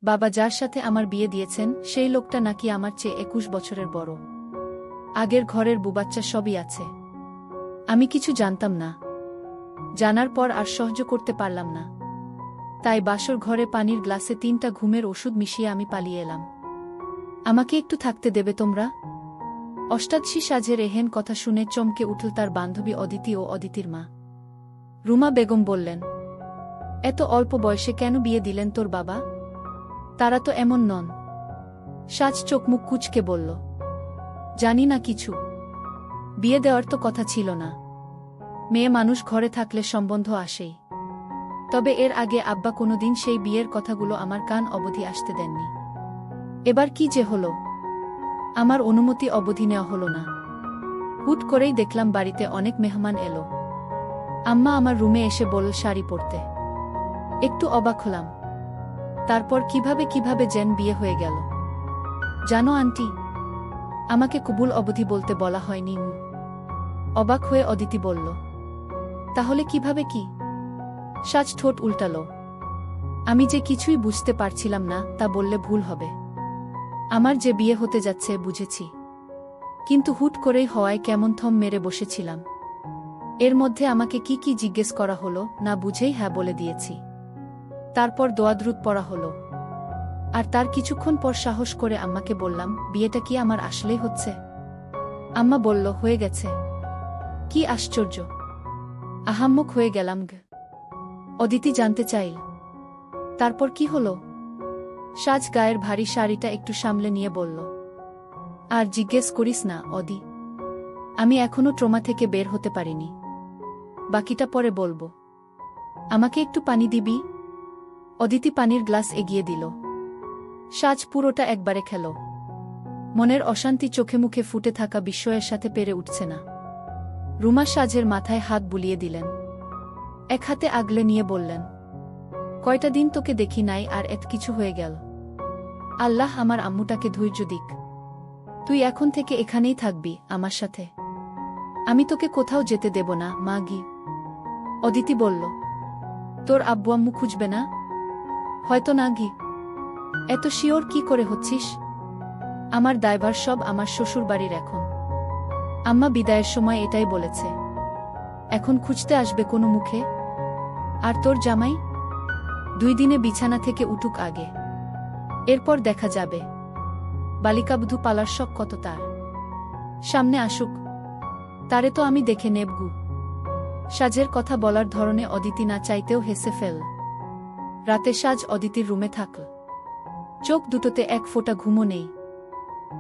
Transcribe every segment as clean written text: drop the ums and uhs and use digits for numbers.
বাবা যার সাথে আমার বিয়ে দিয়েছেন সেই লোকটা নাকি আমার চেয়ে 21 বছরের বড়। আগের ঘরের বুবাচ্চা সবই আছে। আমি কিছু জানতাম না। জানার পর আর সহ্য করতে পারলাম না। তাই বাসর ঘরে পানির গ্লাসে 3টা ঘুমের ওষুধ মিশিয়ে আমি পালিয়ে এলাম। আমাকে একটু থাকতে দেবে তোমরা? অষ্টাদশী সাজের এহেন কথা শুনে চমকে উঠল তার বান্ধবী অদিতি ও অদিতির মা। রুমা বেগম বললেন, এত অল্প বয়সে কেন বিয়ে দিলেন তোর বাবা? তারা তো এমন নন। সাজ চোখ মুখ কুঁচকে বলল, জানি না কিছু। বিয়ে দেওয়ার তো কথা ছিল না। মেয়ে মানুষ ঘরে থাকলে সম্বন্ধ আসেই। তবে এর আগে আব্বা কোনোদিন সেই বিয়ের কথাগুলো আমার কান অবধি আসতে দেননি। এবার কি যে হলো? আমার অনুমতি অবধি নেওয়া হলো না। হুট করেই দেখলাম বাড়িতে অনেক মেহমান এলো। আম্মা আমার রুমে এসে বলল শাড়ি পরতে। একটু অবাক হলাম। তারপর কিভাবে যেন বিয়ে হয়ে গেল। জানো আন্টি, আমাকে কবুল অবধি বলতে বলা হয়নি। অবাক হয়ে অদিতি বলল, তাহলে কিভাবে কি? সাজ ঠোঁট উল্টালো। আমি যে কিছুই বুঝতে পারছিলাম না তা বললে ভুল হবে। আমার যে বিয়ে হতে যাচ্ছে বুঝেছি, কিন্তু হুট করেই হওয়ায় কেমন থম মেরে বসেছিলাম। এর মধ্যে আমাকে কি জিজ্ঞেস করা হলো না বুঝেই হ্যাঁ বলে দিয়েছি। তারপর দোয়াদরুদ পড়া হলো। আর তার কিছুক্ষণ পর সাহস করে আম্মাকে বললাম, বিয়েটা কি আমার আসলেই হচ্ছে? আম্মা বলল, হয়ে গেছে। কি আশ্চর্য! আহাম্মক হয়ে গেলাম গ। অদিতি জানতে চাইল, তারপর কি হলো? সাজ গায়ের ভারী শাড়িটা একটু সামলে নিয়ে বলল, আর জিজ্ঞেস করিস না অদি। আমি এখনো ট্রমা থেকে বের হতে পারিনি। বাকিটা পরে বলবো। আমাকে একটু পানি দিবি? অদিতি পানির গ্লাস এগিয়ে দিল। সাজ পুরোটা একবারে খেল। মনের অশান্তি চোখে মুখে ফুটে থাকা বিস্ময়ের সাথে পেরে উঠছে না। রুমা সাজের মাথায় হাত বুলিয়ে দিলেন। এক হাতে আগলে নিয়ে বললেন, কয়টা দিন তোকে দেখি নাই আর এত কিছু হয়ে গেল। আল্লাহ আমার আম্মুটাকে ধৈর্য দিক। তুই এখন থেকে এখানেই থাকবি আমার সাথে। আমি তোকে কোথাও যেতে দেব না মা গি। অদিতি বলল, তোর আব্বু আম্মু খুঁজবে না? হয়তো না গি। এত শিওর কি করে হচ্ছিস? আমার দায়ভার সব আমার শ্বশুর বাড়ির এখন। আম্মা বিদায়ের সময় এটাই বলেছে। এখন খুঁজতে আসবে কোনো মুখে? আর তোর জামাই 2 দিনে বিছানা থেকে উঠুক আগে, এরপর দেখা যাবে। বালিকাবধূ পালার শখ কত তার। সামনে আসুক, তারে তো আমি দেখে নেবগু। সাজের কথা বলার ধরনে অদিতি না চাইতেও হেসে ফেল। রাতে সাজ অদিতির রুমে থাকল। চোখ দুটোতে এক ফোঁটা ঘুমও নেই।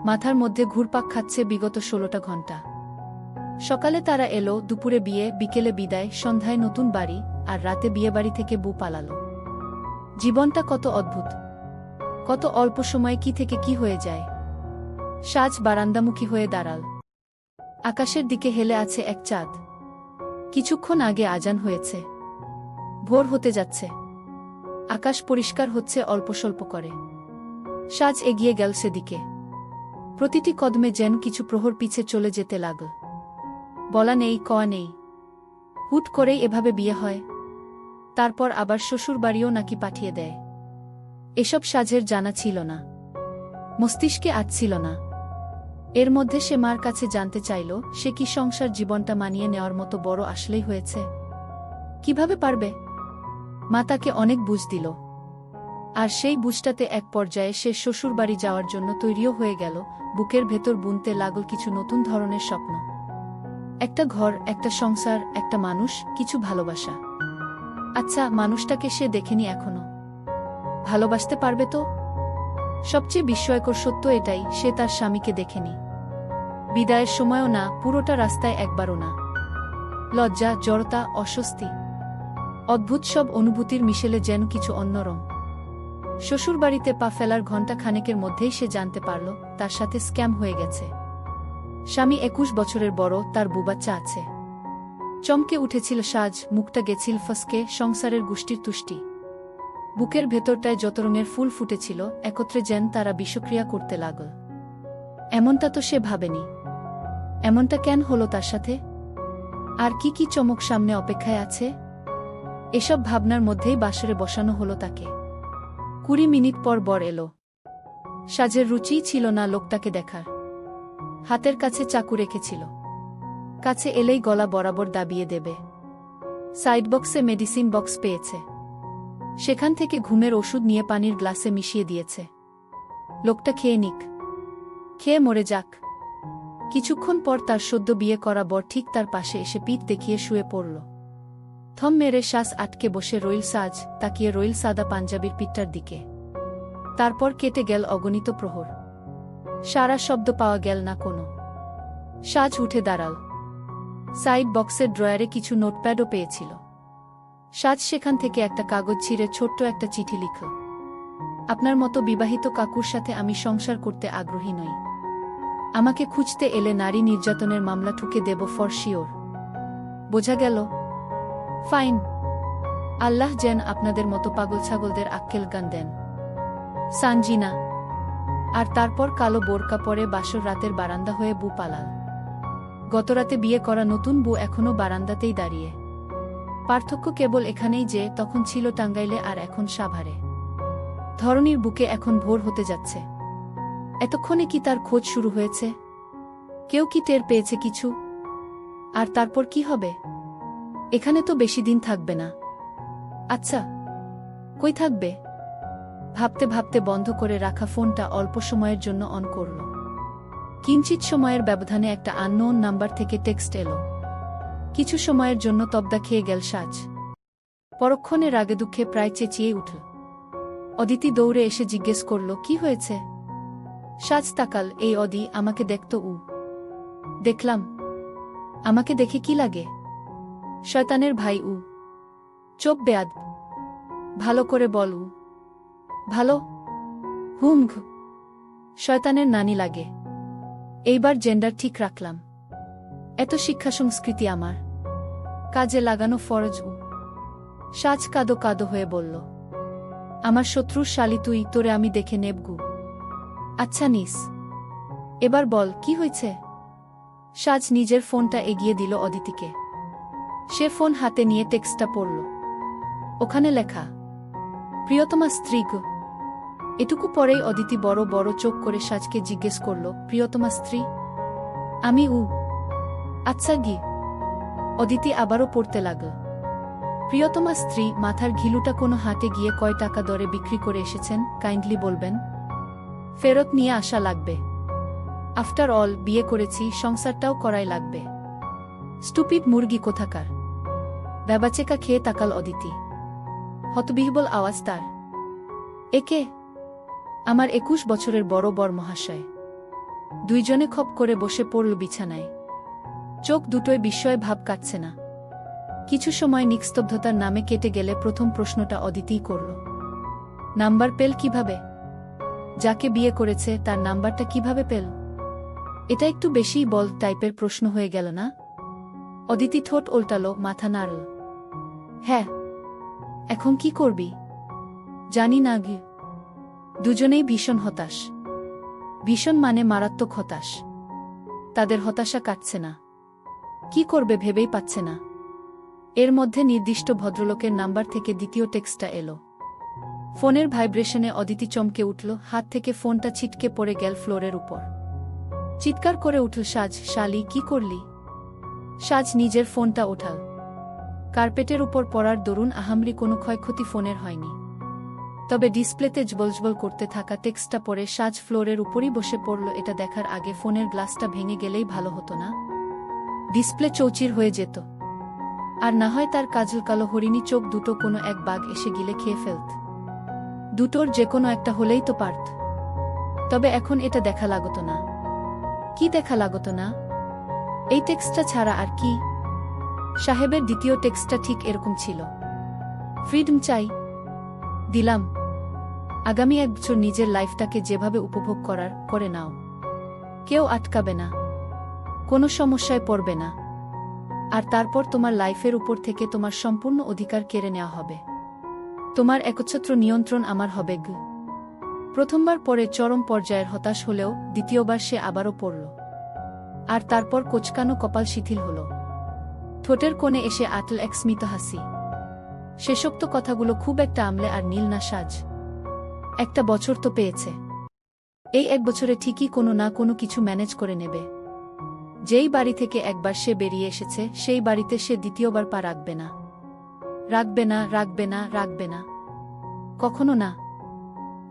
মাথার মধ্যে ঘুরপাক খাচ্ছে বিগত 16টা ঘণ্টা। সকালে তারা এলো, দুপুরে বিয়ে, বিকেলে বিদায়, সন্ধ্যায় নতুন বাড়ি, আর রাতে বিয়েবাড়ি থেকে বউ পালালো। জীবনটা কত অদ্ভুত! কত অল্প সময়ে কি থেকে কি হয়ে যায়। সাজ বারান্দামুখী হয়ে দাঁড়াল। আকাশের দিকে হেলে আছে এক চাঁদ। কিছুক্ষণ আগে আজান হয়েছে। ভোর হতে যাচ্ছে। আকাশ পরিষ্কার হচ্ছে অল্প স্বল্প করে। সাজ এগিয়ে গেল সেদিকে। প্রতিটি কদমে যেন কিছু প্রহর পিছে চলে যেতে লাগল। বলা নেই কওয়া নেই। হুট করেই এভাবে বিয়ে হয়। তারপর আবার শ্বশুর বাড়িও নাকি পাঠিয়ে দেয়। এসব সাজের জানা ছিল না, মস্তিষ্কে আটছিল না। এর মধ্যে সে মার কাছে জানতে চাইল, সে কি সংসার জীবনটা মানিয়ে নেওয়ার মতো বড় আসলেই হয়েছে? কিভাবে পারবে? মা তাকে অনেক বুঝ দিল। আর সেই বুঝটাতে এক পর্যায়ে সে শ্বশুর বাড়ি যাওয়ার জন্য তৈরিও হয়ে গেল। বুকের ভেতর বুনতে লাগল কিছু নতুন ধরনের স্বপ্ন। একটা ঘর, একটা সংসার, একটা মানুষ, কিছু ভালোবাসা। আচ্ছা, মানুষটাকে সে দেখেনি এখনো। ভালোবাসতে পারবে তো? সবচেয়ে বিস্ময়কর সত্য এটাই, সে তার স্বামীকে দেখেনি। বিদায়ের সময়ও না, পুরোটা রাস্তায় একবারও না। লজ্জা, জড়তা, অস্বস্তি, অদ্ভুত সব অনুভূতির মিশেলে যেন কিছু অন্যরকম। শ্বশুরবাড়িতে পা ফেলার ঘণ্টা খানেকের মধ্যেই সে জানতে পারল তার সাথে স্ক্যাম হয়ে গেছে। স্বামী 21 বছরের বড়, তার বুবাচ্চা আছে। চমকে উঠেছিল সাজ, মুখটা গেছিল ফসকে, সংসারের গুষ্টির তুষ্টি। বুকের ভেতরটায় যত রঙের ফুল ফুটেছিল একত্রে যেন তারা বিষক্রিয়া করতে লাগল। এমনটা তো সে ভাবেনি। এমনটা কেন হলো তার সাথে? আর কি চমক সামনে অপেক্ষায় আছে? এসব ভাবনার মধ্যেই বাসরে বসানো হলো তাকে। 20 মিনিট পর বর এলো। সাজের রুচিই ছিল না লোকটাকে দেখার। হাতের কাছে চাকু রেখেছিল। কাছে এলেই গলা বরাবর দাবিয়ে দেবে। সাইড বক্সে মেডিসিন বক্স পেয়েছে। সেখান থেকে ঘুমের ওষুধ নিয়ে পানির গ্লাসে মিশিয়ে দিয়েছে। লোকটা খেয়ে নিক, খেয়ে মরে যাক। কিছুক্ষণ পর তার সদ্য বিয়ে করা বর ঠিক তার পাশে এসে পিঠ দেখিয়ে শুয়ে পড়ল। থম মেরে শ্বাস আটকে বসে রইল সাজ, তাকিয়ে রইল সাদা পাঞ্জাবির পিঠটার দিকে। তারপর কেটে গেল অগণিত প্রহর। সারা শব্দ পাওয়া গেল না কোনো। সাজ উঠে দাঁড়াল। সাইড বক্সের ড্রয়ারে কিছু নোটপ্যাডও পেয়েছিল। সাজ সেখান থেকে একটা কাগজ ছিঁড়ে ছোট্ট একটা চিঠি লিখল। আপনার মতো বিবাহিত কাকুর সাথে আমি সংসার করতে আগ্রহী নই। আমাকে খুঁজতে এলে নারী নির্যাতনের মামলা ঠুকে দেব ফর শিওর। বোঝা গেল? ফাইন। আল্লাহ যেন আপনাদের মতো পাগল ছাগলদের আক্কেল গান দেন। সানজিনা। আর তারপর কালো বোরকা পরে বাসর রাতের বারান্দা হয়ে বু পালাল। গতরাতে বিয়ে করা নতুন বউ এখনো বারান্দাতেই দাঁড়িয়ে। পার্থক্য কেবল এখানেই যে তখন ছিল টাঙ্গাইলে আর এখন সাভারে। ধরনীর বুকে এখন ভোর হতে যাচ্ছে। এতক্ষণে কি তার খোঁজ শুরু হয়েছে? কেউ কি টের পেয়েছে কিছু? আর তারপর কি হবে? এখানে তো বেশি দিন থাকবে না। আচ্ছা, কই থাকবে? ভাবতে ভাবতে বন্ধ করে রাখা ফোনটা অল্প সময়ের জন্য অন করল। কিঞ্চিত সময়ের ব্যবধানে একটা আননোন নাম্বার থেকে টেক্সট এলো। কিছু সময়ের জন্য তবদা খেয়ে গেল সাজ। পরক্ষণে রাগে দুঃখে প্রায় চেঁচিয়ে উঠল। অদিতি দৌড়ে এসে জিজ্ঞেস করল, কি হয়েছে? সাজ তাকাল। এই অদি, আমাকে দেখত উ। দেখলাম। আমাকে দেখে কি লাগে? শয়তানের ভাই উ। চোপ বেয়াদ। ভালো করে বল উ। ভালো? হুম। শয়তানের নানি লাগে। এইবার জেন্ডার ঠিক রাখলাম। এত শিক্ষা সংস্কৃতি আমার। কাজে লাগানো ফরজ উ। সাজ কাদো কাদো হয়ে বলল, আমার শত্রুর শালি তুই, তোরে আমি দেখে নেবগু। আচ্ছা নিস। এবার বল কি হয়েছে? সাজ নিজের ফোনটা এগিয়ে দিল অদিতিকে। সে ফোন হাতে নিয়ে টেক্সটটা পড়ল। ওখানে লেখা, প্রিয়তমা স্ত্রী গো। এটুকু পরেই অদিতি বড় বড় চোখ করে সাজকে জিজ্ঞেস করল, প্রিয়তমা স্ত্রী? আমি উ। আচ্ছা গি। অদিতি আবারও পড়তে লাগল। প্রিয়তমা স্ত্রী, মাথার ঘিলুটা কোনো হাটে গিয়ে কয় টাকা দরে বিক্রি করে এসেছেন, কাইন্ডলি বলবেন? ফেরত নিয়ে আসা লাগবে। আফটার অল বিয়ে করেছি, সংসারটাও করাই লাগবে। স্টুপিড মুরগি কোথাকার। ব্যাবাচেকা খেয়ে তাকাল অদিতি। হতবিহ্বল আওয়াজ তার। একে? আমার 21 বছরের বড় বর মহাশয়। দুইজনে খপ করে বসে পড়ল বিছানায়। চোখ দুটোয় বিস্ময় ভাব কাটছে না। কিছু সময় নিস্তব্ধতার নামে কেটে গেলে প্রথম প্রশ্নটা অদিতিই করল, নাম্বার পেল কিভাবে? যাকে বিয়ে করেছে তার নাম্বারটা কিভাবে পেল? এটা একটু বেশিই বল টাইপের প্রশ্ন হয়ে গেল না? অদিতি ঠোঁট উল্টালো, মাথা নাড়ল। হ্যাঁ। এখন কি করবি? জানি না গি। দুজনেই ভীষণ হতাশ। ভীষণ মানে মারাত্মক হতাশ। তাদের হতাশা কাটছে না। কি করবে ভেবেই পাচ্ছে না। এর মধ্যে নির্দিষ্ট ভদ্রলোকের নাম্বার থেকে দ্বিতীয় টেক্সটটা এলো। ফোনের ভাইব্রেশনে অদিতি চমকে উঠল। হাত থেকে ফোনটা ছিটকে পড়ে গেল ফ্লোরের উপর। চিৎকার করে উঠল সাজ, শালি কি করলি? সাজ নিজের ফোনটা ওঠাল। কার্পেটের উপর পড়ার দরুন আহামরি কোনো ক্ষয়ক্ষতি ফোনের হয়নি। তবে ডিসপ্লেতে জ্বলজ্বল করতে থাকা টেক্সটটা পড়ে সাজ ফ্লোরের উপরই বসে পড়ল। এটা দেখার আগে ফোনের গ্লাসটা ভেঙে গেলেই ভালো হতো না? ডিসপ্লে চৌচির হয়ে যেত। আর না হয় তার কাজল কালো হরিণী চোখ দুটো কোনো এক বাঘ এসে গিলে খেয়ে ফেলত। দুটোর যে কোনো একটা হলেই তো পারত। তবে এখন এটা দেখা লাগতো না। কি দেখা লাগতো না? এই টেক্সটটা ছাড়া আর কি? সাহেবের দ্বিতীয় টেক্সটটা ঠিক এরকম ছিল। ফ্রিডম চাই। দিলাম। আগামী 1 বছর নিজের লাইফটাকে যেভাবে উপভোগ করার করে নাও। কেউ আটকাবে না। কোনো সমস্যায় পড়বে না। আর তারপর তোমার লাইফের উপর থেকে তোমার সম্পূর্ণ অধিকার কেড়ে নেওয়া হবে। তোমার একচ্ছত্র নিয়ন্ত্রণ আমার হবে গ। প্রথমবার পরে চরম পর্যায়ের হতাশ হলেও দ্বিতীয়বার সে আবারও পড়ল। আর তারপর কোচকানো কপাল শিথিল হল। ঠোঁটের কোণে এসে আটল এক স্মিত হাসি। শেষোক্ত কথাগুলো খুব একটা আমলে আর নীল না সাজ। একটা বছর তো পেয়েছে। এই এক বছরে ঠিকই কোনো না কোনো কিছু ম্যানেজ করে নেবে। যেই বাড়ি থেকে একবার সে বেরিয়ে এসেছে সেই বাড়িতে সে দ্বিতীয়বার পা রাখবে না। রাখবে না, রাখবে না, রাখবে না, কখনো না।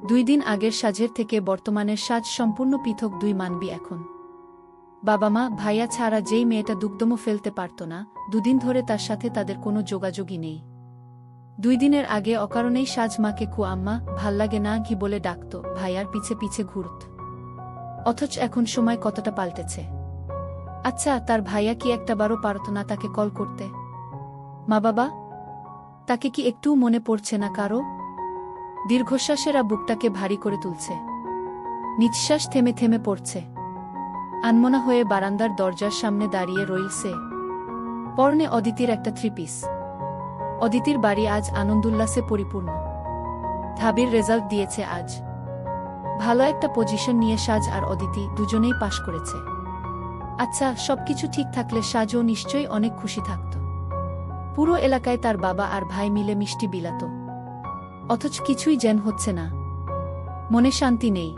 2 দিন আগের সাজের থেকে বর্তমানের সাজ সম্পূর্ণ পৃথক দুই মানবী এখন। বাবা মা ভাইয়া ছাড়া যেই মেয়েটা দুগ্ধমও ফেলতে পারত না, 2 দিন ধরে তার সাথে তাদের কোনো যোগাযোগই নেই। 2 দিনের আগে অকারণেই সাজ মাকে কু আম্মা ভাল্লাগে না ঘি বলে ডাকত, ভাইয়ার পিছে পিছে ঘুরত। অথচ এখন সময় কতটা পাল্টেছে। আচ্ছা, তার ভাইয়া কি একটাবারও পারত না তাকে কল করতে? মা বাবা, তাকে কি একটুও মনে পড়ছে না কারো? দীর্ঘশ্বাসেরা বুকটাকে ভারী করে তুলছে। নিঃশ্বাস থেমে থেমে পড়ছে। আনমনা হয়ে বারান্দার দরজার সামনে দাঁড়িয়ে রইল সে। পরনে অদিতির একটা 3 পিস। অদিতির বাড়ি আজ আনন্দোল্লাসে পরিপূর্ণ। ধাবির রেজাল্ট দিয়েছে আজ। ভালো একটা পজিশন নিয়ে সাজ আর অদিতি দুজনেই পাশ করেছে। আচ্ছা, সবকিছু ঠিক থাকলে সাজও নিশ্চয়ই অনেক খুশি থাকত। পুরো এলাকায় তার বাবা আর ভাই মিলে মিষ্টি বিলাত। অথচ কিছুই যেন হচ্ছে না। মনে শান্তি নেই।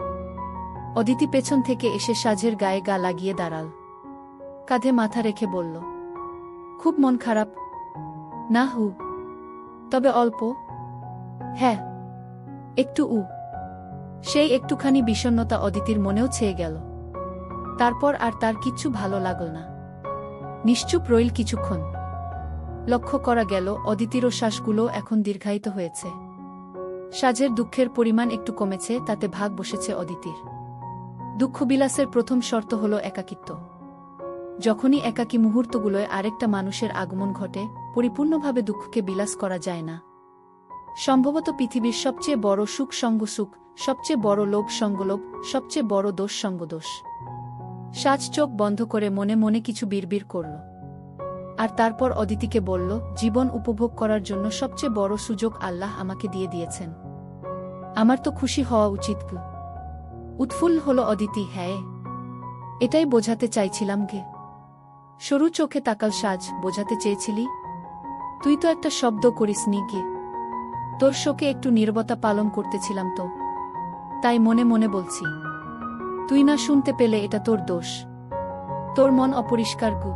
অদিতি পেছন থেকে এসে সাজের গায়ে গা লাগিয়ে দাঁড়াল। কাঁধে মাথা রেখে বলল, খুব মন খারাপ? না হু, তবে অল্প। হ্যাঁ, একটু। সেই একটুখানি বিষণ্ণতা অদিতির মনেও ছেয়ে গেল। তারপর আর তার কিচ্ছু ভালো লাগল না। নিশ্চুপ রইল কিছুক্ষণ। লক্ষ্য করা গেল অদিতিরও শ্বাসগুলো এখন দীর্ঘায়িত হয়েছে। সাজের দুঃখের পরিমাণ একটু কমেছে, তাতে ভাগ বসেছে অদিতির। দুঃখবিলাসের প্রথম শর্ত হল একাকিত্ব। যখনই একাকী মুহূর্তগুলোয় আরেকটা মানুষের আগমন ঘটে, পরিপূর্ণভাবে দুঃখকে বিলাস করা যায় না। সম্ভবত পৃথিবীর সবচেয়ে বড় সুখ সঙ্গসুখ, সবচেয়ে বড় লোভ সঙ্গলোভ, সবচেয়ে বড় দোষ সঙ্গদোষ। সাজ চোখ বন্ধ করে মনে মনে কিছু বিড়বিড় করল। আর তারপর অদিতিকে বলল, জীবন উপভোগ করার জন্য সবচেয়ে বড় সুযোগ আল্লাহ আমাকে দিয়ে দিয়েছেন। আমার তো খুশি হওয়া উচিত। উৎফুল্ল হল অদিতি। হ্যাঁ, এটাই বোঝাতে চাইছিলাম গে। সরু চোখে তাকাল সাজ। বোঝাতে চেয়েছিলি? তুই তো একটা শব্দ করিসনি গে। তোর শোকে একটু নীরবতা পালন করতেছিলাম তো, তাই মনে মনে বলছি। তুই না শুনতে পেলে এটা তোর দোষ। তোর মন অপরিষ্কার গু।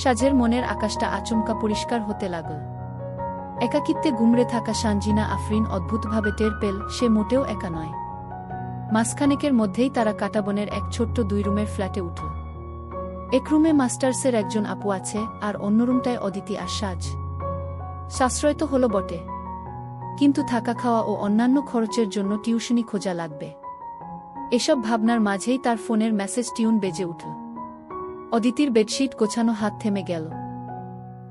সাজের মনের আকাশটা আচমকা পরিষ্কার হতে লাগল। একাকিত্বে গুমড়ে থাকা সানজিনা আফরিন অদ্ভুতভাবে টের পেল সে মোটেও একা নয়। মাসখানেকের মধ্যেই তারা কাটাবনের এক ছোট্ট 2 রুমের ফ্ল্যাটে উঠল। এক রুমে মাস্টার্সের একজন আপু আছে, আর অন্য রুমটায় অদিতি আর সাজ। সাশ্রয় তো হল বটে, কিন্তু থাকা খাওয়া ও অন্যান্য খরচের জন্য টিউশনি খোঁজা লাগবে। এসব ভাবনার মাঝেই তার ফোনের মেসেজ টিউন বেজে উঠল। অদিতির বেডশিট গোছানো হাত থেমে গেল।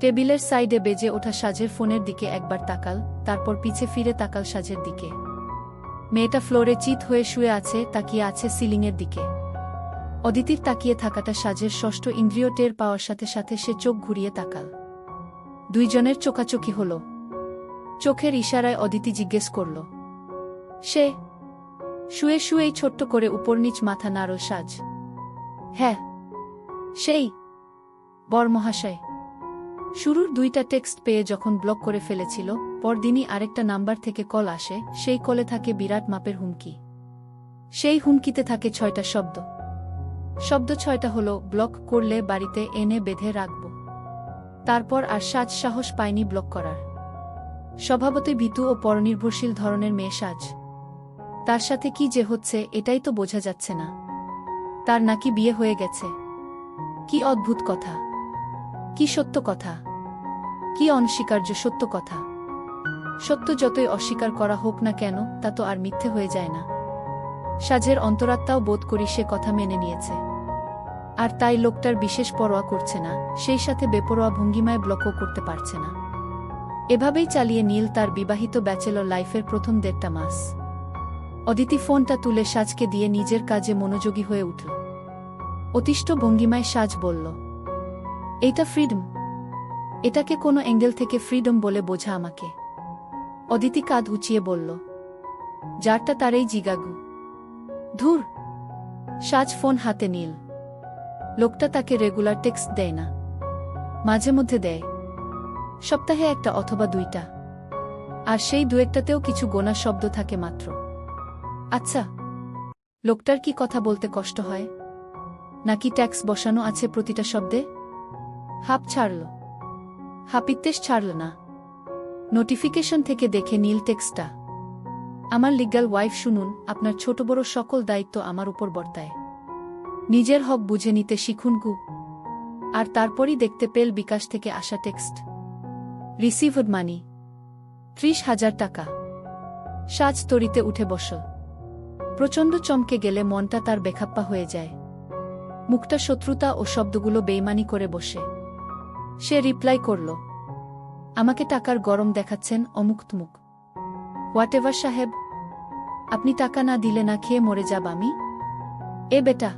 টেবিলের সাইডে বেজে ওঠা সাজের ফোনের দিকে একবার তাকাল, তারপর পিছে ফিরে তাকাল সাজের দিকে। মেয়েটা ফ্লোরে চিত হয়ে শুয়ে আছে, তাকিয়ে আছে সিলিংয়ের দিকে। অদিতির তাকিয়ে থাকাটা সাজের ষষ্ঠ ইন্দ্রিয় টের পাওয়ার সাথে সাথে সে চোখ ঘুরিয়ে তাকাল। দুইজনের চোখাচোখি হল। চোখের ইশারায় অদিতি জিজ্ঞেস করল, সে? শুয়ে শুয়েই ছোট্ট করে উপরনিচ মাথা নাড়ল সাজ। হ্যাঁ, সেই বর মহাশয়। শুরুর 2টা টেক্সট পেয়ে যখন ব্লক করে ফেলেছিল, পরদিনই আরেকটা নাম্বার থেকে কল আসে। সেই কলে থাকে বিরাট মাপের হুমকি। সেই হুমকিতে থাকে 6টা শব্দ। শব্দ 6টা হল, ব্লক করলে বাড়িতে এনে বেঁধে রাখব। তারপর আর সাজ সাহস পায়নি ব্লক করার। স্বভাবতই ভীতু ও পরনির্ভরশীল ধরনের মেয়ে সাজ। তার সাথে কি যে হচ্ছে এটাই তো বোঝা যাচ্ছে না। তার নাকি বিয়ে হয়ে গেছে। কি অদ্ভুত কথা, কি সত্য কথা, কি অনস্বীকার্য সত্য কথা। সত্য যতই অস্বীকার করা হোক না কেন, তা তো আর মিথ্যে হয়ে যায় না। সাজের অন্তরাত্মাও বোধ করি সে কথা মেনে নিয়েছে। আর তাই লোকটার বিশেষ পরোয়া করছে না, সেই সাথে বেপরোয়া ভঙ্গিমায় ব্লকও করতে পারছে না। এভাবেই চালিয়ে নীল তার বিবাহিত ব্যাচেলর লাইফের প্রথম 1.5 মাস। অদিতি ফোনটা তুলে সাজকে দিয়ে নিজের কাজে মনোযোগী হয়ে উঠল। অতিষ্ঠ ভঙ্গিমায় সাজ বলল, এইটা ফ্রিডম? এটাকে কোনো অ্যাঙ্গেল থেকে ফ্রিডম বলে বোঝা আমাকে। অদিতি কাঁধ উঁচিয়ে বলল, যারটা তারই জিগাগু। ধুর। সাজ ফোন হাতে নিল। লোকটা তাকে রেগুলার টেক্সট দেয় না, মাঝে মধ্যে দেয়। সপ্তাহে 1টা অথবা 2টা। আর সেই 2-1টাতেও কিছু গোনা শব্দ থাকে মাত্র। আচ্ছা, লোকটার কি কথা বলতে কষ্ট হয়, নাকি ট্যাক্স বসানো আছে প্রতিটা শব্দে? হাঁপ ছাড়ল। হাপিত্যেশ ছাড়ল না। নোটিফিকেশন থেকে দেখে নীল টেক্সটটা। আমার লিগ্যাল ওয়াইফ, শুনুন, আপনার ছোট বড় সকল দায়িত্ব আমার উপর বর্তায়। নিজের হক বুঝে নিতে শিখুন গু। আর তারপরই দেখতে পেল বিকাশ থেকে আসা টেক্সট। রিসিভড মানি 30,000 টাকা। সাজ তরিতে উঠে বসল। প্রচণ্ড চমকে গেলে মনটা তার বেখাপ্পা হয়ে যায়। মুখটা শত্রুতা ও শব্দগুলো বেইমানি করে বসে। সে রিপ্লাই করল, আমাকে টাকার গরম দেখাচ্ছেন অমুক্তমুখ। হোয়াটেভার সাহেব, আপনি টাকা না দিলে না খেয়ে মরে যাব আমি। এ বেটা,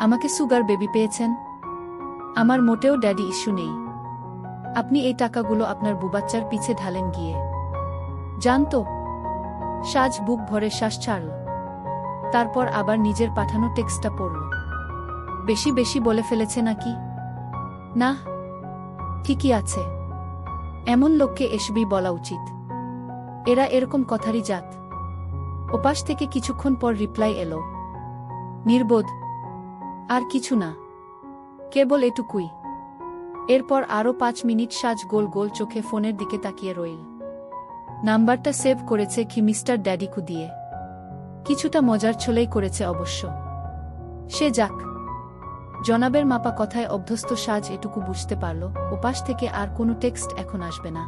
আমাকে সুগার বেবি পেয়েছেন? আমার মোটেও ড্যাডি ইস্যু নেই। আপনি এই টাকাগুলো আপনার বুবাচ্চার পিছে ঢালেন গিয়ে। জানতো? সাজ বুক ভরে শ্বাস ছাড়ল। তারপর আবার নিজের পাঠানো টেক্সটটা পড়ল। বেশি বেশি বলে ফেলেছে নাকি? না, ঠিকই আছে। এমন লোককে এসবি বলা উচিত। এরা এরকম কথারই জাত। ওপাশ থেকে কিছুক্ষণ পর রিপ্লাই এলো, নির্বোধ। আর কিছু না, কেবল এটুকুই। এরপর আরও 5 মিনিট সাজ গোল গোল চোখে ফোনের দিকে তাকিয়ে রইল। নাম্বারটা সেভ করেছে কি মিস্টার ড্যাডিকু দিয়ে। কিছুটা মজার ছলেই করেছে অবশ্য। সে যাক। জনাবের মাপা কথায় অভ্যস্ত সাজ এটুকু বুঝতে পারল, ওপাশ থেকে আর কোনো টেক্সট এখন আসবে না।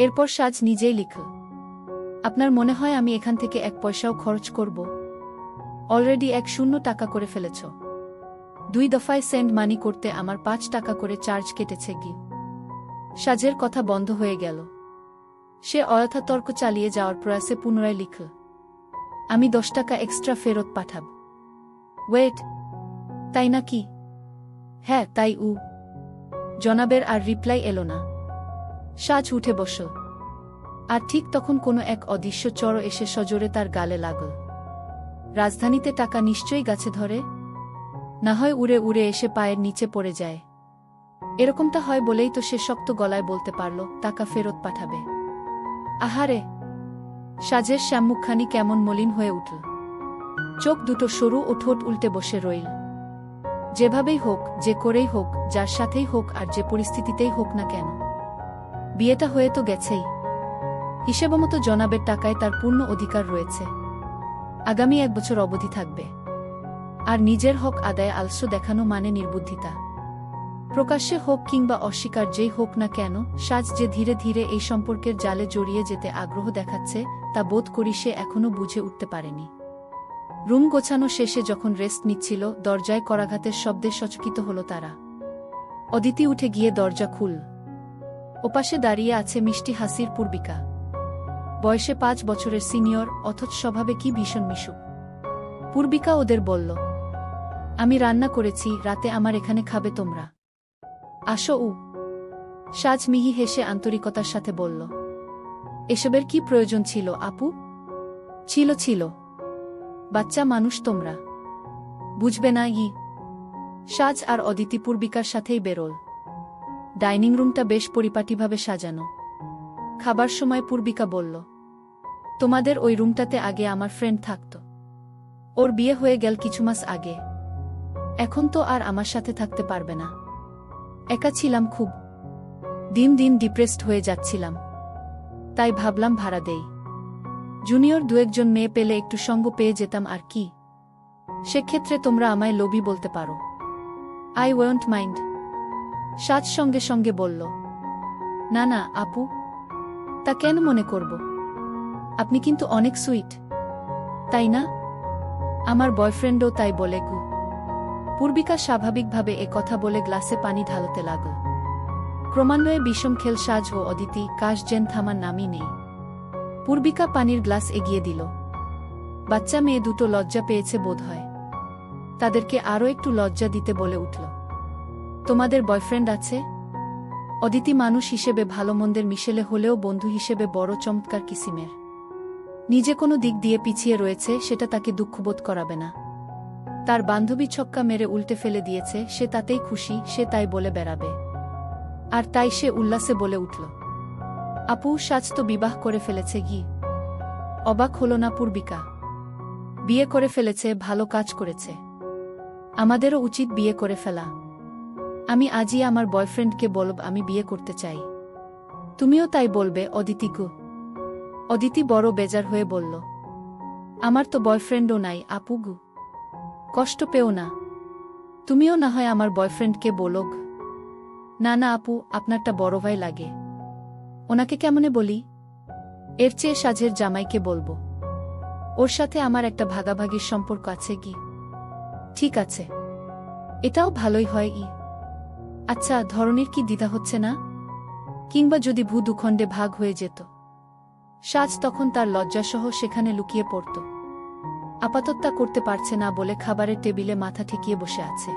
এরপর সাজ নিজেই লিখল, আপনার মনে হয় আমি এখান থেকে 1 পয়সাও খরচ করব? অলরেডি 10 টাকা করে ফেলেছ। 2 দফায় সেন্ড মানি করতে আমার 5 টাকা করে চার্জ কেটেছে গি। সাজের কথা বন্ধ হয়ে গেল। সে অযথা তর্ক চালিয়ে যাওয়ার প্রয়াসে পুনরায় লিখল, আমি 10 টাকা এক্সট্রা ফেরত পাঠাব। ওয়েট, তাই নাকি? হ্যাঁ, তাই। জনাবের আর রিপ্লাই এলো না। সাজ উঠে বসল। আর ঠিক তখন কোনো এক অদৃশ্য চড় এসে সজোরে তার গালে লাগল। রাজধানীতে টাকা নিশ্চয়ই গাছে ধরে, না হয় উড়ে উড়ে এসে পায়ের নিচে পড়ে যায়। এরকমটা হয় বলেই তো সে শক্ত গলায় বলতে পারল টাকা ফেরত পাঠাবে। আহারে, সাজের শ্যামমুখখানি কেমন মলিন হয়ে উঠল। চোখ দুটো সরু ও ঠোঁট উল্টে বসে রইল। যেভাবেই হোক, যে করেই হোক, যার সাথেই হোক আর যে পরিস্থিতিতেই হোক না কেন, বিয়েটা হয়ে তো গেছেই। হিসেবমতো জনাবের টাকায় তার পূর্ণ অধিকার রয়েছে। আগামী 1 বছর অবধি থাকবে। আর নিজের হক আদায়ে আলস্য দেখানো মানে নির্বুদ্ধিতা। প্রকাশ্যে হোক কিংবা অস্বীকার যেই হোক না কেন, সাজ যে ধীরে ধীরে এই সম্পর্কের জালে জড়িয়ে যেতে আগ্রহ দেখাচ্ছে, তা বোধ করি সে এখনও বুঝে উঠতে পারেনি। রুম গোছানো শেষে যখন রেস্ট নিচ্ছিল, দরজায় করাঘাতের শব্দে সচকিত হল তারা। অদিতি উঠে গিয়ে দরজা খুল। ওপাশে দাঁড়িয়ে আছে মিষ্টি হাসির পূর্বিকা। বয়সে 5 বছরের সিনিয়র, অথচ স্বভাবে কি ভীষণ মিশুক। পূর্বিকা ওদের বলল, আমি রান্না করেছি, রাতে আমার এখানে খাবে তোমরা। আসো। সাজ মিহি হেসে আন্তরিকতার সাথে বলল, এসবের কি প্রয়োজন ছিল আপু? ছিল। বাচ্চা মানুষ তোমরা, বুঝবে না। সাজ আর অদিতি পূর্বিকার সাথেই বেরোল। ডাইনিং রুমটা বেশ পরিপাটিভাবে সাজানো। খাবার সময় পূর্বিকা বলল, তোমাদের ওই রুমটাতে আগে আমার ফ্রেন্ড থাকত। ওর বিয়ে হয়ে গেল কিছু মাস আগে। এখন তো আর আমার সাথে থাকতে পারবে না। একা ছিলাম খুব। দিন দিন ডিপ্রেসড হয়ে যাচ্ছিলাম। তাই ভাবলাম ভাড়া দেই। জুনিয়র 2-1 মেয়ে পেলে একটু সঙ্গ পেয়ে যেতাম আর কি। সেক্ষেত্রে তোমরা আমায় লোভী বলতে পারো। I won't mind. সাজ সঙ্গে সঙ্গে বলল, না না আপু, তা কেন মনে করব? আপনি কিন্তু অনেক সুইট, তাই না? আমার বয়ফ্রেন্ডও তাই বলে গু। পূর্বিকা স্বাভাবিকভাবে এ কথা বলে গ্লাসে পানি ঢালতে লাগল। ক্রমান্বয়ে বিষম খেল সাজ ও অদিতি, কাশ যেন থামার নামই নেই। পূর্বিকা পানির গ্লাস এগিয়ে দিল। বাচ্চা মেয়ে দুটো লজ্জা পেয়েছে বোধ হয়। তাদেরকে আরও একটু লজ্জা দিতে বলে উঠল, তোমাদের বয়ফ্রেন্ড আছে? অদিতি মানুষ হিসেবে ভালো মন্দের মিশেলে হলেও বন্ধু হিসেবে বড় চমৎকার কিসিমের। নিজে কোনো দিক দিয়ে পিছিয়ে রয়েছে, সেটা তাকে দুঃখবোধ করাবে না। তার বান্ধবী ছক্কা মেরে উল্টে ফেলে দিয়েছে, সে তাতেই খুশি, সে তাই বলে বেড়াবে। আর তাই সে উল্লাসে বলে উঠল, আপু, সাজ তো বিবাহ করে ফেলেছে গি। অবাক হল না পূর্বিকা? বিয়ে করে ফেলেছে, ভালো কাজ করেছে। আমাদেরও উচিত বিয়ে করে ফেলা। আমি আজই আমার বয়ফ্রেন্ডকে বলব আমি বিয়ে করতে চাই। তুমিও তাই বলবে অদিতি গো? অদিতি বড় বেজার হয়ে বলল, আমার তো বয়ফ্রেন্ডও নাই আপু গু। কষ্ট পেও না, তুমিও না হয় আমার বয়ফ্রেন্ডকে বলোগ। না না আপু, আপনারটা বড় ভাই লাগে, ওনাকে কেমনে বলি? এর চেয়ে সাজের জামাইকে বলবো, ওর সাথে আমার একটা ভাগাভাগির সম্পর্ক আছে কি। ঠিক আছে, এটাও ভালোই হয়। আচ্ছা, ধরনের কি দ্বিধা হচ্ছে না? কিংবা যদি ভূ দুখণ্ডে ভাগ হয়ে যেত? সাজ তখন তার লজ্জাসহ সেখানে লুকিয়ে পড়ত। আপাতত তা করতে পারছে না বলে খাবারের টেবিলে মাথা ঠেকিয়ে বসে আছে।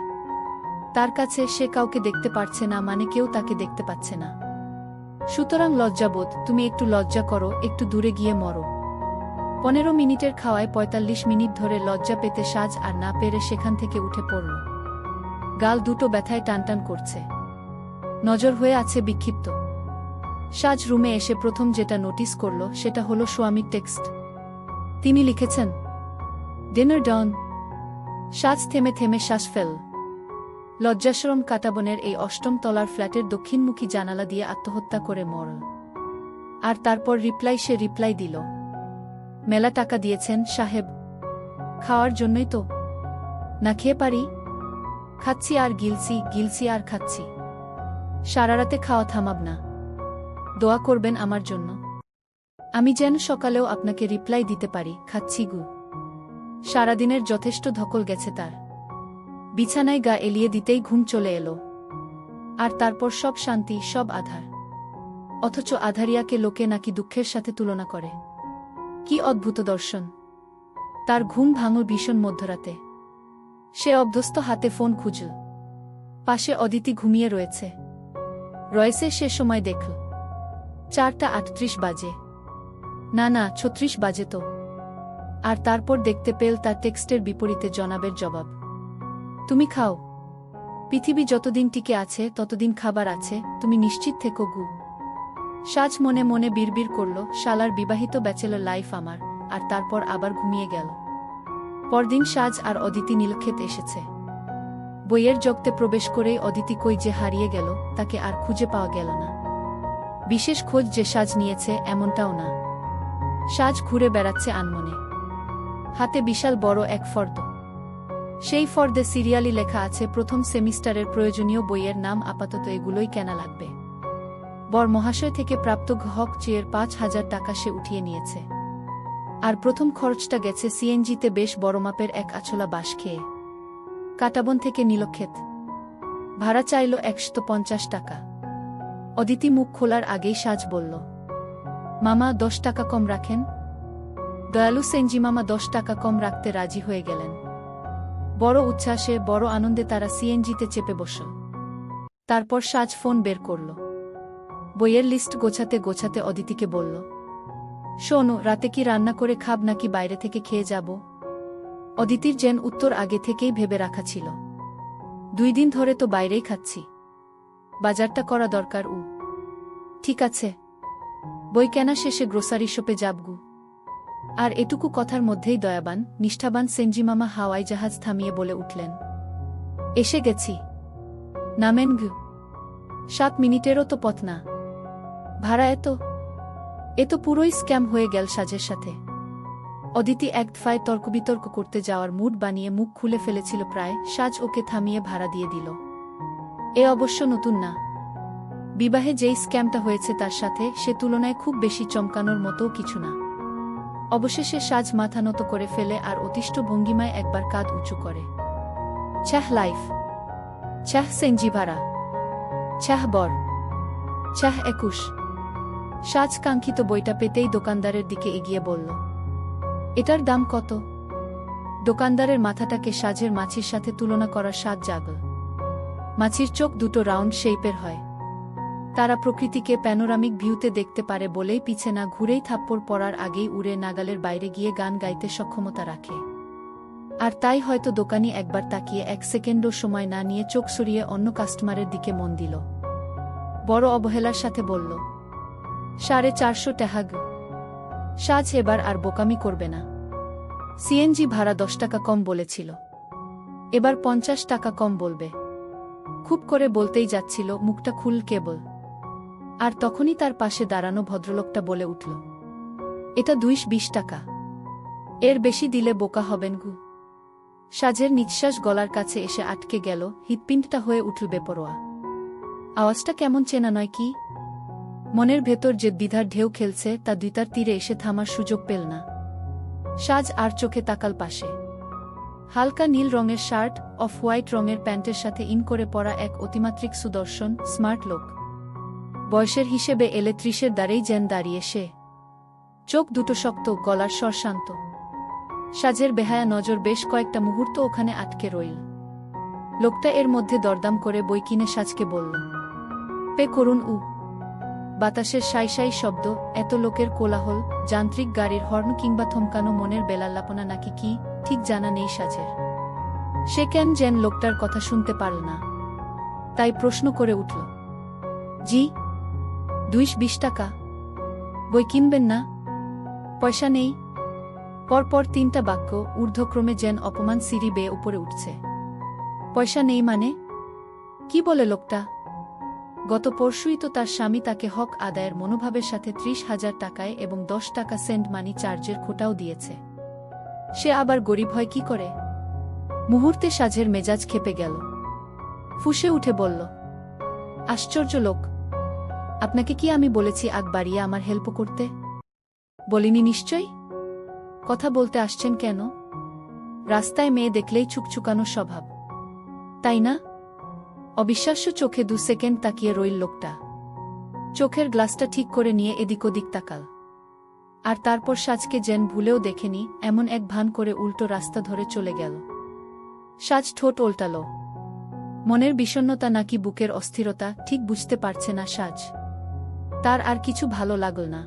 তার কাছে সে কাউকে দেখতে পারছে না, মানে কেউ তাকে দেখতে পাচ্ছে না। সুতরাং লজ্জাবোধ, তুমি একটু লজ্জা করো, একটু দূরে গিয়ে মরো। 15 মিনিটের খাওয়ায় 45 মিনিট ধরে লজ্জা পেতে সাজ আর না পেরে সেখান থেকে উঠে পড়ল। গাল দুটো ব্যথায় টানটান করছে, নজর হয়ে আছে বিক্ষিপ্ত। সাজ রুমে এসে প্রথম যেটা নোটিস করল সেটা হলো স্বামীর টেক্সট। তিনি লিখেছেন, ডিনার ডন। সাজ থেমে থেমে শ্বাস ফেল। লজ্জাশরম কাটাবনের এই 8ম তলার ফ্ল্যাটের দক্ষিণমুখী জানালা দিয়ে আত্মহত্যা করে মরল। আর তারপর সে রিপ্লাই দিল, মেলা টাকা দিয়েছেন সাহেব, খাওয়ার জন্যই তো। না খেয়ে পারি? খাচ্ছি আর গিলছি আর খাচ্ছি। সারারাতে খাওয়া থামাব না। দোয়া করবেন আমার জন্য, আমি যেন সকালেও আপনাকে রিপ্লাই দিতে পারি। খাচ্ছি গু। সারাদিনের যথেষ্ট ধকল গেছে তার। বিছানায় গা এলিয়ে দিতেই ঘুম চলে এলো। আর তারপর সব শান্তি, সব আধার। অথচ আধারিয়াকে লোকে নাকি দুঃখের সাথে তুলনা করে। কি অদ্ভুত দর্শন! তার ঘুম ভাঙল ভীষণ মধ্যরাতে। সে অভ্যস্ত হাতে ফোন খুঁজল। পাশে অদিতি ঘুমিয়ে রয়েছে। সে সময় দেখল 4:38 বাজে। না না, 36 বাজে তো। আর তারপর দেখতে পেল তার টেক্সটের বিপরীতে জনাবের জবাব, তুমি খাও, পৃথিবী যতদিন টিকে আছে ততদিন খাবার আছে, তুমি নিশ্চিত থেকো গু। সাজ মনে মনে বিড়বিড় করল, শালার বিবাহিত ব্যাচেলর লাইফ আমার। আর তারপর আবার ঘুমিয়ে গেল। পরদিন সাজ আর অদিতি নীলক্ষেত এসেছে। বইয়ের জগতে প্রবেশ করেই অদিতি কই যে হারিয়ে গেল, তাকে আর খুঁজে পাওয়া গেল না। বিশেষ খোঁজ যে সাজ নিয়েছে এমনটাও না। সাজ ঘুরে বেড়াচ্ছে আনমনে, হাতে বিশাল বড় এক ফর্দ। সেই ফর্দে সিরিয়ালি লেখা আছে প্রথম সেমিস্টারের প্রয়োজনীয় বইয়ের নাম। আপাতত এগুলোই কেনা লাগবে। বর মহাশয় থেকে প্রাপ্ত হক চেয়ের 5,000 টাকা সে উঠিয়ে নিয়েছে। আর প্রথম খরচটা গেছে সিএনজিতে বেশ বড় মাপের এক আছলা বাঁশ খেয়ে। কাটাবন থেকে নীলক্ষেত ভাড়া চাইল 150 টাকা। অদিতি মুখ খোলার আগেই সাজ বলল, মামা 10 টাকা কম রাখেন। দয়ালু সেনজি মামা 10 টাকা কম রাখতে রাজি হয়ে গেলেন। বড় উচ্ছ্বাসে, বড় আনন্দে তারা সিএনজিতে চেপে বসল। তারপর সাজ ফোন বের করল। বইয়ের লিস্ট গোছাতে গোছাতে অদিতিকে বলল, শোনো, রাতে কি রান্না করে খাব নাকি বাইরে থেকে খেয়ে যাব? অদিতির যেন উত্তর আগে থেকেই ভেবে রাখা ছিল। 2 দিন ধরে তো বাইরেই খাচ্ছি, বাজারটা করা দরকার। ঠিক আছে, বই কেনা শেষে গ্রোসারি শপে যাবগু। আর এটুকু কথার মধ্যেই দয়াবান, নিষ্ঠাবান সেনজিমামা হাওয়াই জাহাজ থামিয়ে বলে উঠলেন, এসে গেছি, নামেন গু। 7 মিনিটেরও তো পথ না। ভাড়া এ তো পুরোই স্ক্যাম হয়ে গেল সাজের সাথে। অদিতি এক দফায় তর্কবিতর্ক করতে যাওয়ার মুড বানিয়ে মুখ খুলে ফেলেছিল প্রায়। সাজ ওকে থামিয়ে ভাড়া দিয়ে দিল। এ অবশ্য নতুন না। বিবাহে যেই স্ক্যামটা হয়েছে তার সাথে সে তুলনায় খুব বেশি চমকানোর মতো কিছু না। অবশেষে সাজ মাথা নত করে ফেলে আর অতিষ্ঠ ভঙ্গিমায় একবার কাঁধ উঁচু করে। ছ্যাহ লাইফ, ছ্যাহ সেনজি ভাড়া, ছ্যাহ বর, ছ্যাহ 21। সাজ কাঙ্ক্ষিত বইটা পেতেই দোকানদারের দিকে এগিয়ে বলল, এটার দাম কত? দোকানদারের মাথাটাকে সাজের মাছির সাথে তুলনা করার স্বাদ জাগল। মাছির চোখ দুটো রাউন্ড শেপের হয়। তারা প্রকৃতিকে প্যানোরামিক ভিউতে দেখতে পারে বলেই পিছে না ঘুরেই থাপ্পড় পড়ার আগেই উড়ে নাগালের বাইরে গিয়ে গান গাইতে সক্ষমতা রাখে। আর তাই হয়তো দোকানি একবার তাকিয়ে 1 সেকেন্ডও সময় না নিয়ে চোখ সরিয়ে অন্য কাস্টমারের দিকে মন দিল। বড় অবহেলার সাথে বলল, 450 টাকা। সাজ এবার আর বোকামি করবে না। সিএনজি ভাড়া 10 টাকা কম বলেছিল, এবার 50 টাকা কম বলবে। খুব করে বলতেই যাচ্ছিল, মুখটা খুল কেবল। আর তখনই তার পাশে দাঁড়ানো ভদ্রলোকটা বলে উঠল, এটা 220 টাকা, এর বেশি দিলে বোকা হবেন গু। সাজের নিঃশ্বাস গলার কাছে এসে আটকে গেল, হৃৎপিণ্ডটা হয়ে উঠল বেপরোয়া। আওয়াজটা কেমন চেনা নয় কি? মনের ভেতর যে দ্বিধার ঢেউ খেলছে তা দ্বিতার তীরে এসে থামার সুযোগ পেল না। সাজ আর চোখে তাকাল পাশে। হালকা নীল রঙের শার্ট, অফ হোয়াইট রঙের প্যান্টের সাথে ইন করে পরা এক অতিমাত্রিক সুদর্শন, স্মার্ট লোক। বয়সের হিসেবে এলে 30-এর দ্বারেই যেন দাঁড়িয়ে সে। চোখ দুটো শক্ত, গলার স্বর শান্ত। সাজের বেহায়া নজর বেশ কয়েকটা মুহূর্ত ওখানে আটকে রইল। লোকটা এর মধ্যে দরদাম করে বই কিনে সাজকে বলল, পে করুন। বাতাসের সাই সাই শব্দ, এত লোকের কোলাহল, যান্ত্রিক গাড়ির হর্ন কিংবা থমকানো মনের বেলাল্লাপনা নাকি কি ঠিক জানা নেই সাজের। সে কেন যেন লোকটার কথা শুনতে পারল না, তাই প্রশ্ন করে উঠল, জি, 220 টাকা। বই কিনবেন না? পয়সা নেই। পরপর 3টা বাক্য ঊর্ধ্বক্রমে যেন অপমান সিঁড়ি বেয়ে উপরে উঠছে। পয়সা নেই মানে? কি বলে লোকটা? গত পরশুই তো তার স্বামী তাকে হক আদায়ের মনোভাবের সাথে 30,000 টাকায় এবং 10 টাকা সেন্ট মানি চার্জের খোটাও দিয়েছে। সে আবার গরিব হয় কি করে? মুহূর্তে সাজের মেজাজ খেপে গেল। ফুঁসে উঠে বলল, আশ্চর্য লোক! আপনাকে কি আমি বলেছি আগ বাড়িয়ে আমার হেল্প করতে? বলিনি নিশ্চয়ই। কথা বলতে আসছেন কেন? রাস্তায় মেয়ে দেখলেই ছুকছুকানো স্বভাব, তাই না? অবিশ্বাস্য চোখে 2 সেকেন্ড তাকিয়ে রইল লোকটা। চোখের গ্লাসটা ঠিক করে নিয়ে এদিক ওদিক তাকাল। আর তারপর সাজকে যেন ভুলেও দেখেনি এমন এক ভান করে উল্টো রাস্তা ধরে চলে গেল। সাজ ঠোঁট ওল্টাল। মনের বিষণ্ণতা নাকি বুকের অস্থিরতা ঠিক বুঝতে পারছে না সাজ। তার আর কিছু ভালো লাগল না।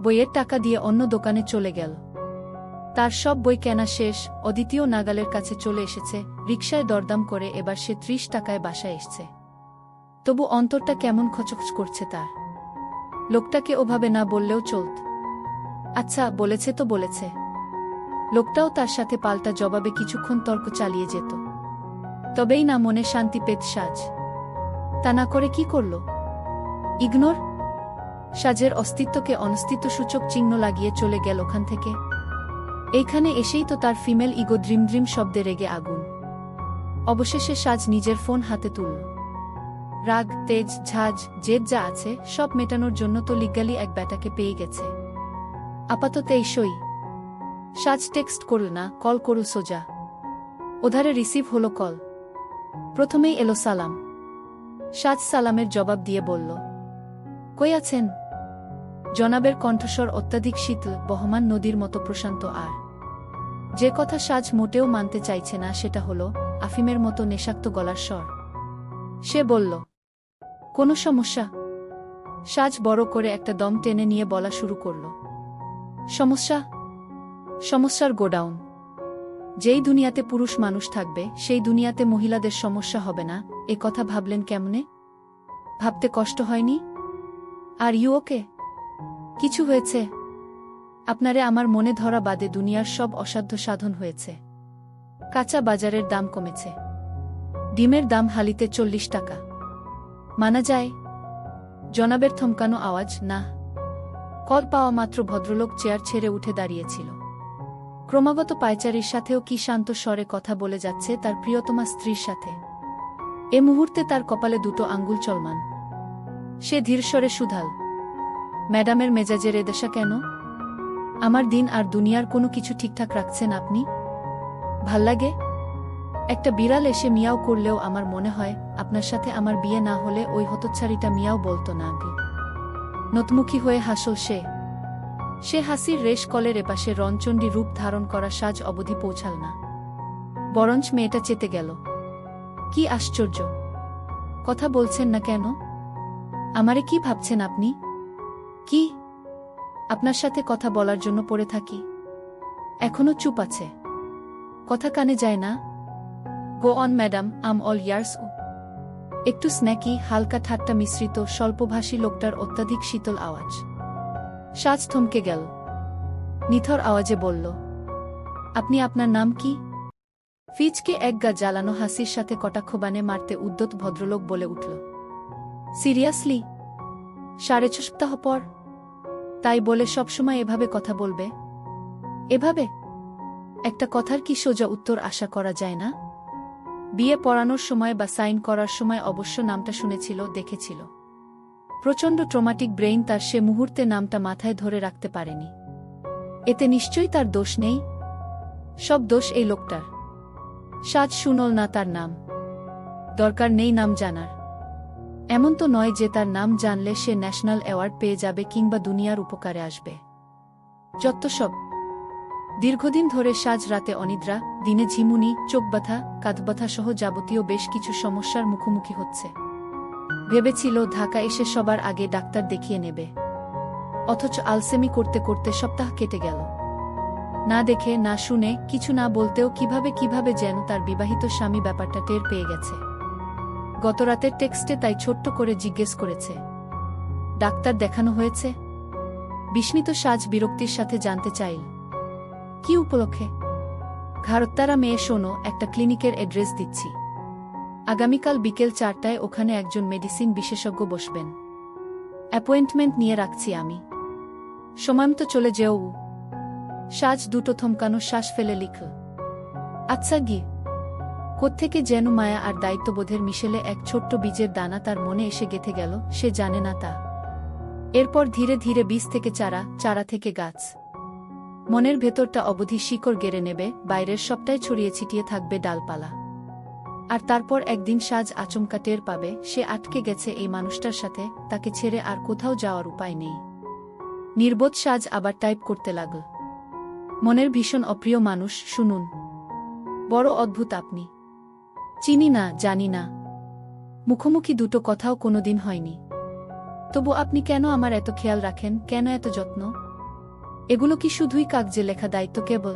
বইয়ের টাকা দিয়ে অন্য দোকানে চলে গেল। তার সব বই কেনা শেষ, অদ্বিতীয় নাগালের কাছে চলে এসেছে। রিকশায় দরদাম করে এবার সে 30 টাকায় বাসায় এসছে। তবু অন্তরটা কেমন খচখচ করছে তার। লোকটাকে ওভাবে না বললেও চলত। আচ্ছা, বলেছে তো বলেছে। লোকটাও তার সাথে পাল্টা জবাবে কিছুক্ষণ তর্ক চালিয়ে যেত। তবেই না মনে শান্তি পেত সাজ। তা না করে কি করল? ইগনোর। সাজের অস্তিত্বকে অনস্তিত্বসূচক চিহ্ন লাগিয়ে চলে গেল ওখান থেকে। এইখানে এসেই তো তার ফিমেল ইগো দ্রিম দ্রিম শব্দে রেগে আগুন। অবশেষে সাজ নিজের ফোন হাতে তুলল। রাগ, তেজ, ঝাঁজ, জেদ যা আছে সব মেটানোর জন্য তো লিগ্যালি এক ব্যাটাকে পেয়ে গেছে। আপাতত এই সই। সাজ টেক্সট করল না, কল করল সোজা। ওধারে রিসিভ হলো কল। প্রথমেই এলো সালাম। সাজ সালামের জবাব দিয়ে বলল, কই আছেন? জনাবের কণ্ঠস্বর অত্যাধিক শীতল, বহমান নদীর মতো প্রশান্ত। আর যে কথা সাজ মোটেও মানতে চাইছে না সেটা হলো আফিমের মতো নেশাক্ত গলার স্বর। সে বলল, কোনো সমস্যা? সাজ বড় করে একটা দম টেনে নিয়ে বলা শুরু করল, সমস্যা? সমস্যার গোডাউন। যেই দুনিয়াতে পুরুষ মানুষ থাকবে সেই দুনিয়াতে মহিলাদের সমস্যা হবে না, এ কথা ভাবলেন কেমনে? ভাবতে কষ্ট হয়নি? Are you okay? কিছু হয়েছে? আপনারে আমার মনে ধরা বাদে দুনিয়ার সব অসাধ্য সাধন হয়েছে। কাঁচা বাজারের দাম কমেছে। ডিমের দাম হালিতে 40 টাকা। মানা যায়? জনাবের থমকানো আওয়াজ, না। কল পাওয়া মাত্র ভদ্রলোক চেয়ার ছেড়ে উঠে দাঁড়িয়েছিল। ক্রমাগত পায়চারির সাথেও কি শান্ত স্বরে কথা বলে যাচ্ছে তার প্রিয়তমা স্ত্রীর সাথে। এ মুহূর্তে তার কপালে 2টো আঙ্গুল চলমান। সে ধীরস্বরে শুধাল, ম্যাডামের মেজাজের এদেশা কেন? আমার দিন আর দুনিয়ার কোনো কিছু ঠিকঠাক রাখছেন আপনি? ভাল্লাগে? একটা বিড়াল এসে মিয়াও করলেও আমার মনে হয় আপনার সাথে আমার বিয়ে না হলে ওই হতচ্ছাড়িটা মিয়াও বলতো না আগে। নতমুখী হয়ে হাসল সে। সে হাসির রেশ কলের এপাশে রণচণ্ডী রূপ ধারণ করা সাজ অবধি পৌঁছাল না। বরঞ্চ মেয়েটা চেতে গেল। কি আশ্চর্য! কথা বলছেন না কেন? আমারে কি ভাবছেন আপনি? কি? আপনার সাথে কথা বলার জন্য পড়ে থাকি। এখনো চুপ আছে? কথা কানে যায় না? Go on madam, I'm all ears. একটু স্ন্যাকি, হালকা ঠাট্টা মিশ্রিত স্বল্পভাষী লোকটার অত্যাধিক শীতল আওয়াজ। সাজ থমকে গেল। নিথর আওয়াজে বলল, আপনি আপনার নাম কি? ফিজকে একগা জ্বালানো হাসির সাথে কটাক্ষবাণে মারতে উদ্যত ভদ্রলোক বলে উঠল। সিরিয়াসলি? 6.5 সপ্তাহ পর? তাই বলে সবসময় এভাবে কথা বলবে? এভাবে? একটা কথার কি সোজা উত্তর আশা করা যায় না? বিয়ে পড়ানোর সময় বা সাইন করার সময় অবশ্য নামটা শুনেছিল, দেখেছিল। প্রচণ্ড ট্রমাটিক ব্রেইন তার, সে মুহূর্তে নামটা মাথায় ধরে রাখতে পারেনি। এতে নিশ্চয়ই তার দোষ নেই। সব দোষ এই লোকটার। সাজ শুনল না তার নাম। দরকার নেই নাম জানার। এমন তো নয় যে তার নাম জানলে সে ন্যাশনাল অ্যাওয়ার্ড পেয়ে যাবে কিংবা দুনিয়ার উপকারে আসবে। যত সব। দীর্ঘদিন ধরে সাজ রাতে অনিদ্রা, দিনে ঝিমুনি, চোখ ব্যথা, কাঁধ ব্যথা সহ যাবতীয় বেশ কিছু সমস্যার মুখোমুখি হচ্ছে। ভেবেছিল ঢাকা এসে সবার আগে ডাক্তার দেখিয়ে নেবে। অথচ আলসেমি করতে করতে সপ্তাহ কেটে গেল। না দেখে, না শুনে, কিছু না বলতেও কিভাবে যেন তার বিবাহিত স্বামী ব্যাপারটা টের পেয়ে গেছে। গতরাতের টেক্সটে তাই ছোট্ট করে জিজ্ঞেস করেছে, ডাক্তার দেখানো হয়েছে? বিস্মিত সাজ বিরক্তির সাথে জানতে চাইল, কি উপলক্ষে? ঘাড়ত্তারা মেয়ে, শোনো, একটা ক্লিনিকের অ্যাড্রেস দিচ্ছি। আগামীকাল বিকেল 4টায় ওখানে একজন মেডিসিন বিশেষজ্ঞ বসবেন। অ্যাপয়েন্টমেন্ট নিয়ে রাখছি আমি। সময়মতো চলে যেও। সাজ দুটো থমকানো শ্বাস ফেলে লিখল, আচ্ছা গি। কোত্থেকে যেন মায়া আর দায়িত্ববোধের মিশেলে এক ছোট্ট বীজের দানা তার মনে এসে গেঁথে গেল, সে জানে না তা। এরপর ধীরে ধীরে বীজ থেকে চারা, চারা থেকে গাছ। মনের ভেতরটা অবধি শিকড় গেড়ে নেবে, বাইরের সবটাই ছড়িয়ে ছিটিয়ে থাকবে ডালপালা। আর তারপর একদিন সাজ আচমকা টের পাবে সে আটকে গেছে এই মানুষটার সাথে, তাকে ছেড়ে আর কোথাও যাওয়ার উপায় নেই। নির্বোধ সাজ আবার টাইপ করতে লাগল, মনের ভীষণ অপ্রিয় মানুষ, শুনুন। বড় অদ্ভুত আপনি। চিনি না, জানি না। মুখোমুখি দুটো কথাও কোনোদিন হয়নি। তবু আপনি কেন আমার এত খেয়াল রাখেন, কেন এত যত্ন? এগুলো কি শুধুই কাগজে লেখা দায়িত্ব কেবল?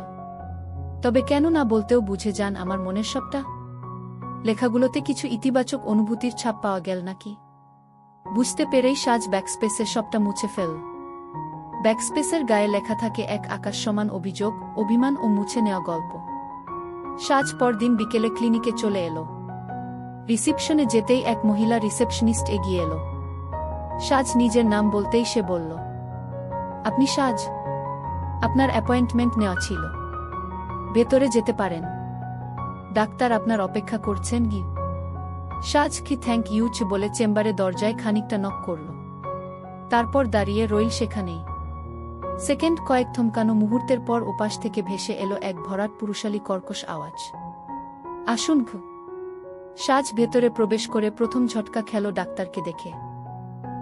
তবে কেন না বলতেও বুঝে যান আমার মনের সবটা? লেখাগুলোতে কিছু ইতিবাচক অনুভূতির ছাপ পাওয়া গেল নাকি? বুঝতে পেরেই সাজ ব্যাকস্পেসে সবটা মুছে ফেল। ব্যাকস্পেসের গায়ে লেখা থাকে এক আকাশ সমান অভিযোগ, অভিমান ও মুছে নেওয়া গল্প। সাজ পরদিন বিকেলে ক্লিনিকে চলে এলো। রিসিপশনে যেতেই এক মহিলা রিসেপশনিস্ট এগিয়ে এলো। সাজ নিজের নাম বলতেই সে বলল, আপনি সাজ? আপনার অ্যাপয়েন্টমেন্ট নেওয়া ছিল। ভেতরে যেতে পারেন। ডাক্তার আপনার অপেক্ষা করছেন গি। সাজ কি থ্যাংক ইউ বলে চেম্বারে দরজায় খানিকটা নক করল। তারপর দাঁড়িয়ে রইল সেখানেই। সেকেন্ড কয়েক থমকানো মুহূর্তের পর ওপাশ থেকে ভেসে এলো এক ভরাট পুরুষালী কর্কশ আওয়াজ, আসুন। সাজ ভেতরে প্রবেশ করে প্রথম ঝটকা খেল ডাক্তারকে দেখে।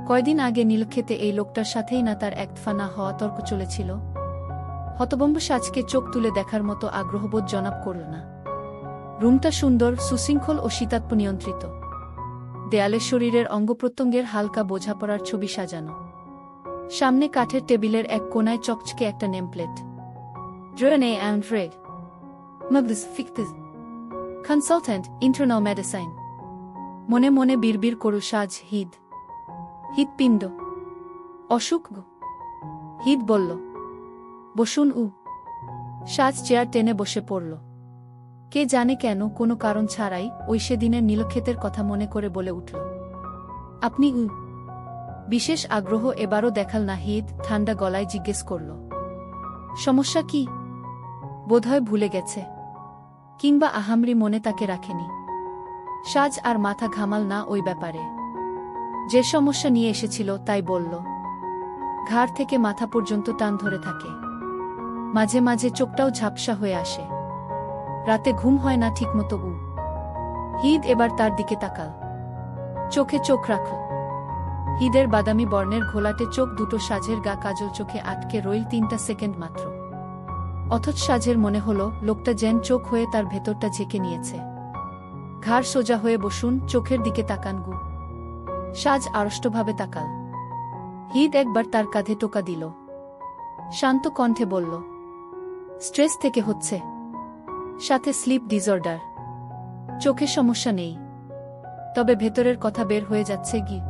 কয়দিন আগে নীলক্ষেতে এই লোকটার সাথেই না তার একতফা না হওয়া তর্ক চলেছিল। হতভম্ব সাজকে চোখ তুলে দেখার মতো আগ্রহবোধ জনাব করল না। রুমটা সুন্দর, সুশৃঙ্খল ও শীতাত্ম নিয়ন্ত্রিত। দেয়ালে শরীরের অঙ্গপ্রত্যঙ্গের হালকা বোঝাপড়ার ছবি সাজানো। সামনে কাঠের টেবিলের এক কোনায় চকচকে একটা নেমপ্লেট, ড্রোনে অ্যান্ড রেড মাগদিস ফিকতিস কনসালট্যান্ট ইন্টারনাল মেডিসাইন। মনে মনে বিড়বিড় করু সাজ, হৃদপিণ্ড অসুখ। হিদ বলল, বসুন। সাজ চেয়ার টেনে বসে পড়ল। কে জানে কেন, কোনো কারণ ছাড়াই ওই সেদিনের নীলক্ষেতের কথা মনে করে বলে উঠল, আপনি? বিশেষ আগ্রহ এবারও দেখাল না হিদ, ঠান্ডা গলায় জিজ্ঞেস করল, সমস্যা কি? বোধহয় ভুলে গেছে, কিংবা আহামরি মনে তাকে রাখেনি। সাজ আর মাথা ঘামাল না ওই ব্যাপারে। যে সমস্যা নিয়ে এসেছিল তাই বলল। ঘাড় থেকে মাথা পর্যন্ত টান ধরে থাকে। মাঝে মাঝে চোখটাও ঝাপসা হয়ে আসে। রাতে ঘুম হয় না ঠিকমতো। হিদ এবার তার দিকে তাকাল। চোখে চোখ রাখল। হিদের বাদামি বর্ণের ঘোলাটে চোখ দুটো সাজের গা কাজল চোখে আটকে রইল 3টা সেকেন্ড মাত্র। অথচ সাজের মনে হল লোকটা যেন চোখ হয়ে তার ভেতরটা ঝেঁকে নিয়েছে। ঘাড় সোজা হয়ে বসুন, চোখের দিকে তাকান। সাজ আড়ষ্টভাবে তাকাল। হিদ একবার তার কাঁধে টোকা দিল। শান্ত কণ্ঠে বলল, স্ট্রেস থেকে হচ্ছে, সাথে স্লিপ ডিসঅর্ডার। চোখে সমস্যা নেই, তবে ভেতরের কথা বের হয়ে যাচ্ছে গি।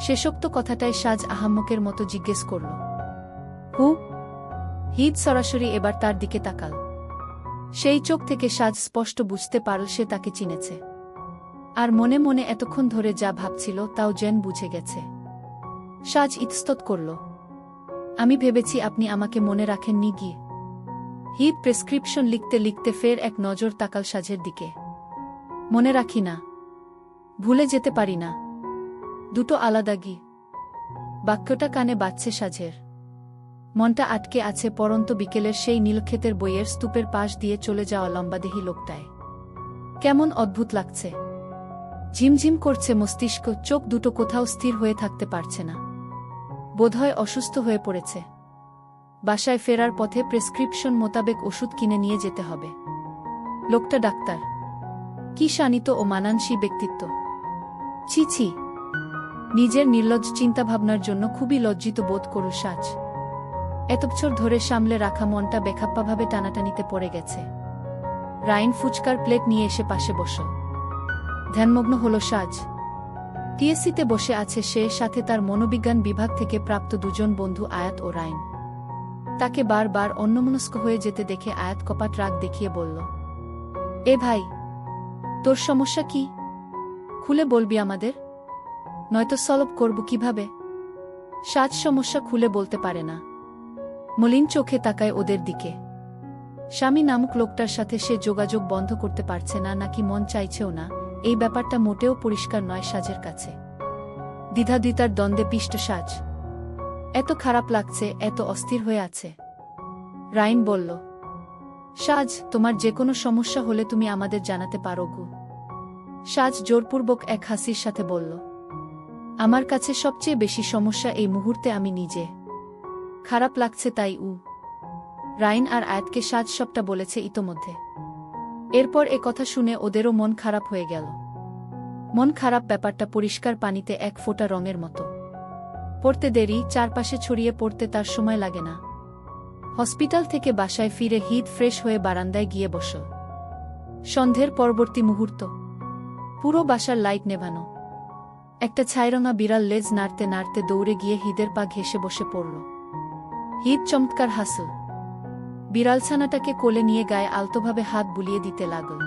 শেষোক্ত কথাটাই সাজ আহাম্মকের মতো জিজ্ঞেস করল, হু? হিদ সরাসরি এবার তার দিকে তাকাল। সেই চোখ থেকে সাজ স্পষ্ট বুঝতে পারল সে তাকে চিনেছে। আর মনে মনে এতক্ষণ ধরে যা ভাবছিল তাও যেন বুঝে গেছে। সাজ ইতস্তত করল। আমি ভেবেছি আপনি আমাকে মনে রাখেননি গিয়ে। হিদ প্রেসক্রিপশন লিখতে লিখতে ফের এক নজর তাকাল সাজের দিকে। মনে রাখি না, ভুলে যেতে পারি না, দুটো আলাদা গি। বাক্যটা কানে বাজছে সাজের। মনটা আটকে আছে পরন্ত বিকেলের সেই নীলক্ষেতের বইয়ের স্তূপের পাশ দিয়ে চলে যাওয়া লম্বাদেহী লোকটায়। কেমন অদ্ভুত লাগছে। ঝিমঝিম করছে মস্তিষ্ক, চোখ দুটো কোথাও স্থির হয়ে থাকতে পারছে না। বোধহয় অসুস্থ হয়ে পড়েছে। বাসায় ফেরার পথে প্রেসক্রিপশন মোতাবেক ওষুধ কিনে নিয়ে যেতে হবে। লোকটা ডাক্তার। কি শানিত ও মানানসী ব্যক্তিত্ব। ছি ছি, নিজের নির্লজ্জ চিন্তাভাবনার জন্য খুবই লজ্জিত বোধ করল সাজ। এত বছর ধরে সামলে রাখা মনটা বেখাপ্পাভাবে টানাটানিতে পড়ে গেছে। রাইন ফুচকার প্লেট নিয়ে এসে পাশে বসল। ধ্যানমগ্ন হল সাজ। টিএসসিতে বসে আছে সে, সাথে তার মনোবিজ্ঞান বিভাগ থেকে প্রাপ্ত দুজন বন্ধু আয়াত ও রাইন। তাকে বারবার অন্যমনস্ক হয়ে যেতে দেখে আয়াত কপাট রাগ দেখিয়ে বলল, এ ভাই, তোর সমস্যা কি? খুলে বলবি আমাদের, নয়তো সলভ করব কিভাবে? সাজ সমস্যা খুলে বলতে পারে না। মলিন চোখে তাকায় ওদের দিকে। স্বামী নামক লোকটার সাথে সে যোগাযোগ বন্ধ করতে পারছে না, নাকি মন চাইছেও না, এই ব্যাপারটা মোটেও পরিষ্কার নয় সাজের কাছে। দ্বিধাদ্বিতার দ্বন্দ্বে পিষ্ট সাজ। এত খারাপ লাগছে, এত অস্থির হয়ে আছে। রাইন বলল, সাজ, তোমার যে কোনো সমস্যা হলে তুমি আমাদের জানাতে পারো গো। সাজ জোরপূর্বক এক হাসির সাথে বলল, আমার কাছে সবচেয়ে বেশি সমস্যা এই মুহূর্তে আমি নিজে। খারাপ লাগছে তাই। রাইন আর আয়াতকে সাজ সবটা বলেছে ইতোমধ্যে। এরপর এ কথা শুনে ওদেরও মন খারাপ হয়ে গেল। মন খারাপ ব্যাপারটা পরিষ্কার পানিতে এক ফোঁটা রঙের মতো। পড়তে দেরি, চারপাশে ছড়িয়ে পড়তে তার সময় লাগে না। হসপিটাল থেকে বাসায় ফিরে হিদ ফ্রেশ হয়ে বারান্দায় গিয়ে বসল। সন্ধ্যের পরবর্তী মুহূর্ত। পুরো বাসার লাইট নেভানো। একটা ছাইরঙা বিড়াল লেজ নাড়তে নাড়তে দৌড়ে গিয়ে হিদের পা ঘেঁষে বসে পড়ল। হিদ চমৎকার হাসল। বিড়ালছানাটাকে কোলে নিয়ে গায়ে আলতোভাবে হাত বুলিয়ে দিতে লাগল।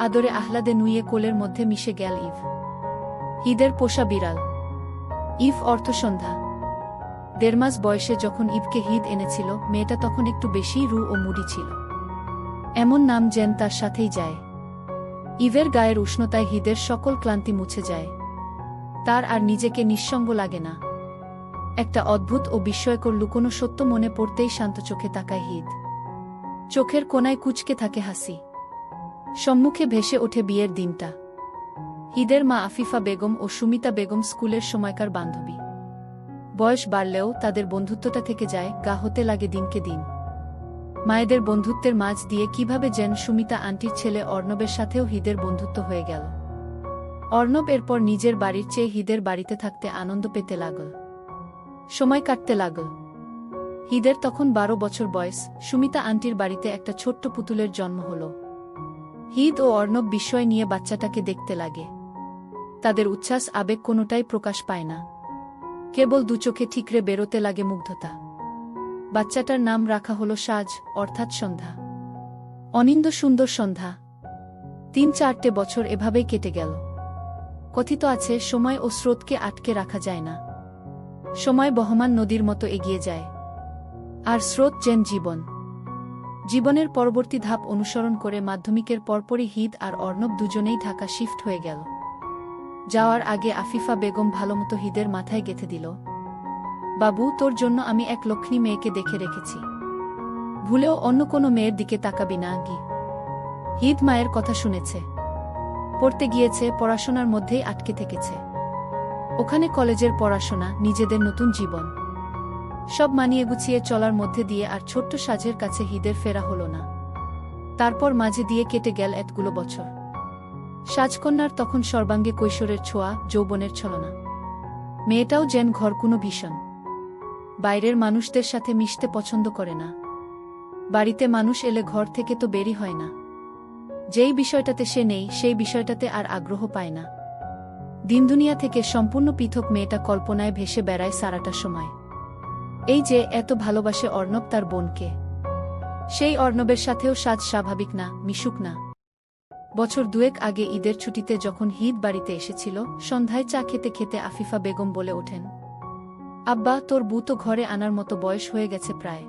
আদরে আহ্লাদে নুইয়ে কোলের মধ্যে মিশে গেল ইভ। হিদের পোষা বিড়াল। ইভ অর্থ সন্ধ্যা। 1.5 মাস বয়সে যখন ইভকে হিদ এনেছিল, মেয়েটা তখন একটু বেশি রু ও মুডি ছিল। এমন নাম যেন তার সাথেই যায়। ইভের গায়ের উষ্ণতায় হিদের সকল ক্লান্তি মুছে যায়। তার আর নিজেকে নিঃসঙ্গ লাগে না। একটা অদ্ভুত ও বিস্ময়কর লুকোনো সত্য মনে পড়তেই শান্ত চোখে তাকায় হিদ। চোখের কোণায় কুঁচকে থাকে হাসি। সম্মুখে ভেসে ওঠে বিয়ের দিনটা। হিদের মা আফিফা বেগম ও সুমিতা বেগম স্কুলের সময়কার বান্ধবী। বয়স বাড়লেও তাদের বন্ধুত্বটা থেকে যায়, গা হতে লাগে দিনকে দিন। মায়েদের বন্ধুত্বের মাঝ দিয়ে কিভাবে যেন সুমিতা আন্টির ছেলে অর্ণবের সাথেও হিদের বন্ধুত্ব হয়ে গেল। অর্ণব এরপর নিজের বাড়ির চেয়ে হিদের বাড়িতে থাকতে আনন্দ পেতে লাগল। সময় কাটতে লাগল। হিদের তখন 12 বছর বয়স। সুমিতা আন্টির বাড়িতে একটা ছোট্ট পুতুলের জন্ম হল। হিদ ও অর্ণব বিস্ময় নিয়ে বাচ্চাটাকে দেখতে লাগে। তাদের উচ্ছ্বাস আবেগ কোনোটাই প্রকাশ পায় না। কেবল দুচোখে ঠিকরে বেরোতে লাগে মুগ্ধতা। বাচ্চাটার নাম রাখা হল সাজ, অর্থাৎ সন্ধ্যা। অনিন্দ সুন্দর সন্ধ্যা। 3-4টে বছর এভাবেই কেটে গেল। কথিত আছে, সময় ও স্রোতকে আটকে রাখা যায় না। সময় বহমান নদীর মতো এগিয়ে যায়, আর স্রোত যেন জীবন। জীবনের পরবর্তী ধাপ অনুসরণ করে মাধ্যমিকের পরপরই হিদ আর অর্ণব দুজনেই ঢাকা শিফট হয়ে গেল। যাওয়ার আগে আফিফা বেগম ভালোমতো হিদের মাথায় গেঁথে দিল, বাবু, তোর জন্য আমি এক লক্ষ্মী মেয়েকে দেখে রেখেছি। ভুলেও অন্য কোনো মেয়ের দিকে তাকাবি না গি। হিদ মায়ের কথা শুনেছে। পড়তে গিয়েছে, পড়াশোনার মধ্যেই আটকে থেকেছে। ওখানে কলেজের পড়াশোনা, নিজেদের নতুন জীবন, সব মানিয়ে গুছিয়ে চলার মধ্যে দিয়ে আর ছোট্ট সাজের কাছে হিদের ফেরা হলো না। তারপর মাঝে দিয়ে কেটে গেল এতগুলো বছর। সাজকন্যার তখন সর্বাঙ্গে কৈশোরের ছোঁয়া, যৌবনের ছলনা। মেয়েটাও যেন ঘরকুনো ভীষণ। বাইরের মানুষদের সাথে মিশতে পছন্দ করে না। বাড়িতে মানুষ এলে ঘর থেকে তো বেরি হয় না। যেই বিষয়টাতে সে নেই, সেই বিষয়টাতে আর আগ্রহ পায় না। দিনদুনিয়া থেকে সম্পূর্ণ পৃথক মেয়েটা কল্পনায় ভেসে বেড়ায় সারাটা সময়। এই যে এত ভালোবাসে অর্ণব তার বোনকে, সেই অর্ণবের সাথেও সাজ স্বাভাবিক না, মিশুক না। বছর দুয়েক আগে ঈদের ছুটিতে যখন হিদ বাড়িতে এসেছিল, সন্ধ্যায় চা খেতে খেতে আফিফা বেগম বলে ওঠেন, আব্বা, তোর বউ তো ঘরে আনার মতো বয়স হয়ে গেছে প্রায়।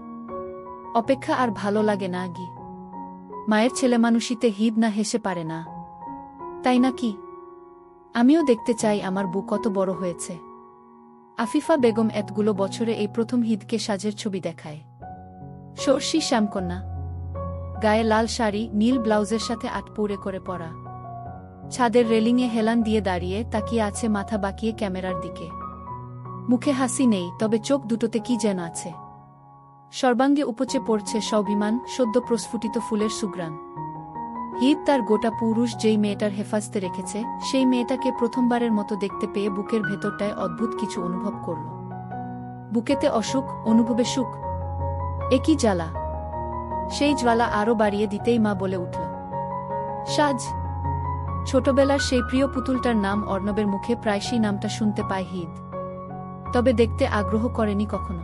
অপেক্ষা আর ভালো লাগে না গি। মায়ের ছেলেমানুষিতে হিদ না হেসে পারে না, তাই না কি? আমিও দেখতে চাই আমার বউ কত বড় হয়েছে। আফিফা বেগম এতগুলো বছরে এই প্রথম হিদকে সাজের ছবি দেখায়। সর্ষি শ্যামকন্যা, গায়ে লাল শাড়ি, নীল ব্লাউজের সাথে আটপৌরে করে পরা, ছাদের রেলিংয়ে হেলান দিয়ে দাঁড়িয়ে তাকিয়ে আছে মাথা বাঁকিয়ে ক্যামেরার দিকে। মুখে হাসি নেই, তবে চোখ দুটোতে কি যেন আছে। সর্বাঙ্গে উপচে পড়ছে স্বাভিমান, সদ্য প্রস্ফুটিত ফুলের সুঘ্রাণ। হিদ তার গোটা পুরুষ যেই মেয়েটার হেফাজতে রেখেছে, সেই মেয়েটাকে প্রথমবারের মতো দেখতে পেয়ে বুকের ভেতরটায় অদ্ভুত কিছু অনুভব করল। বুকেতে অসুখ, অনুভবে সুখ। একই জ্বালা। সেই জ্বালা আরও বাড়িয়ে দিতেই মা বলে উঠল, সাজ। ছোটবেলার সেই প্রিয় পুতুলটার নাম অর্ণবের মুখে প্রায় সেই নামটা শুনতে পায় হিদ, তবে দেখতে আগ্রহ করেনি কখনো।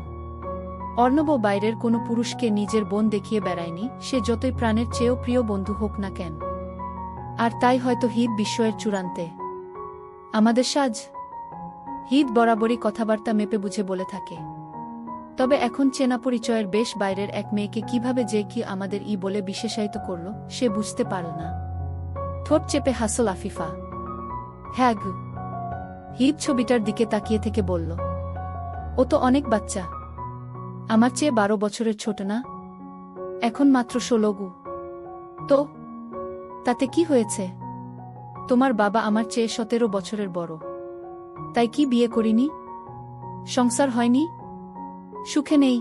অর্ণবও বাইরের কোনো পুরুষকে নিজের বোন দেখিয়ে বেড়ায়নি, সে যতই প্রাণের চেয়েও প্রিয় বন্ধু হোক না কেন। আর তাই হয়তো হিদ বিস্ময়ের চূড়ান্তে। আমাদের সাজ। হিদ বরাবরই কথাবার্তা মেপে বুঝে বলে থাকে, তবে এখন চেনা পরিচয়ের বেশ বাইরের এক মেয়েকে কিভাবে যে কি আমাদের বলে বিশেষায়িত করল, সে বুঝতে পারল না। ঠোঁট চেপে হাসল আফিফা। হ্যাঁ গু। হিদ ছবিটার দিকে তাকিয়ে থেকে বলল, ও তো অনেক বাচ্চা, আমার চেয়ে 12 বছরের ছোট না? এখন মাত্র 16 গু। তো তাতে কি হয়েছে? তোমার বাবা আমার চেয়ে 17 বছরের বড়, তাই কি বিয়ে করিনি? সংসার হয়নি? সুখে নেই?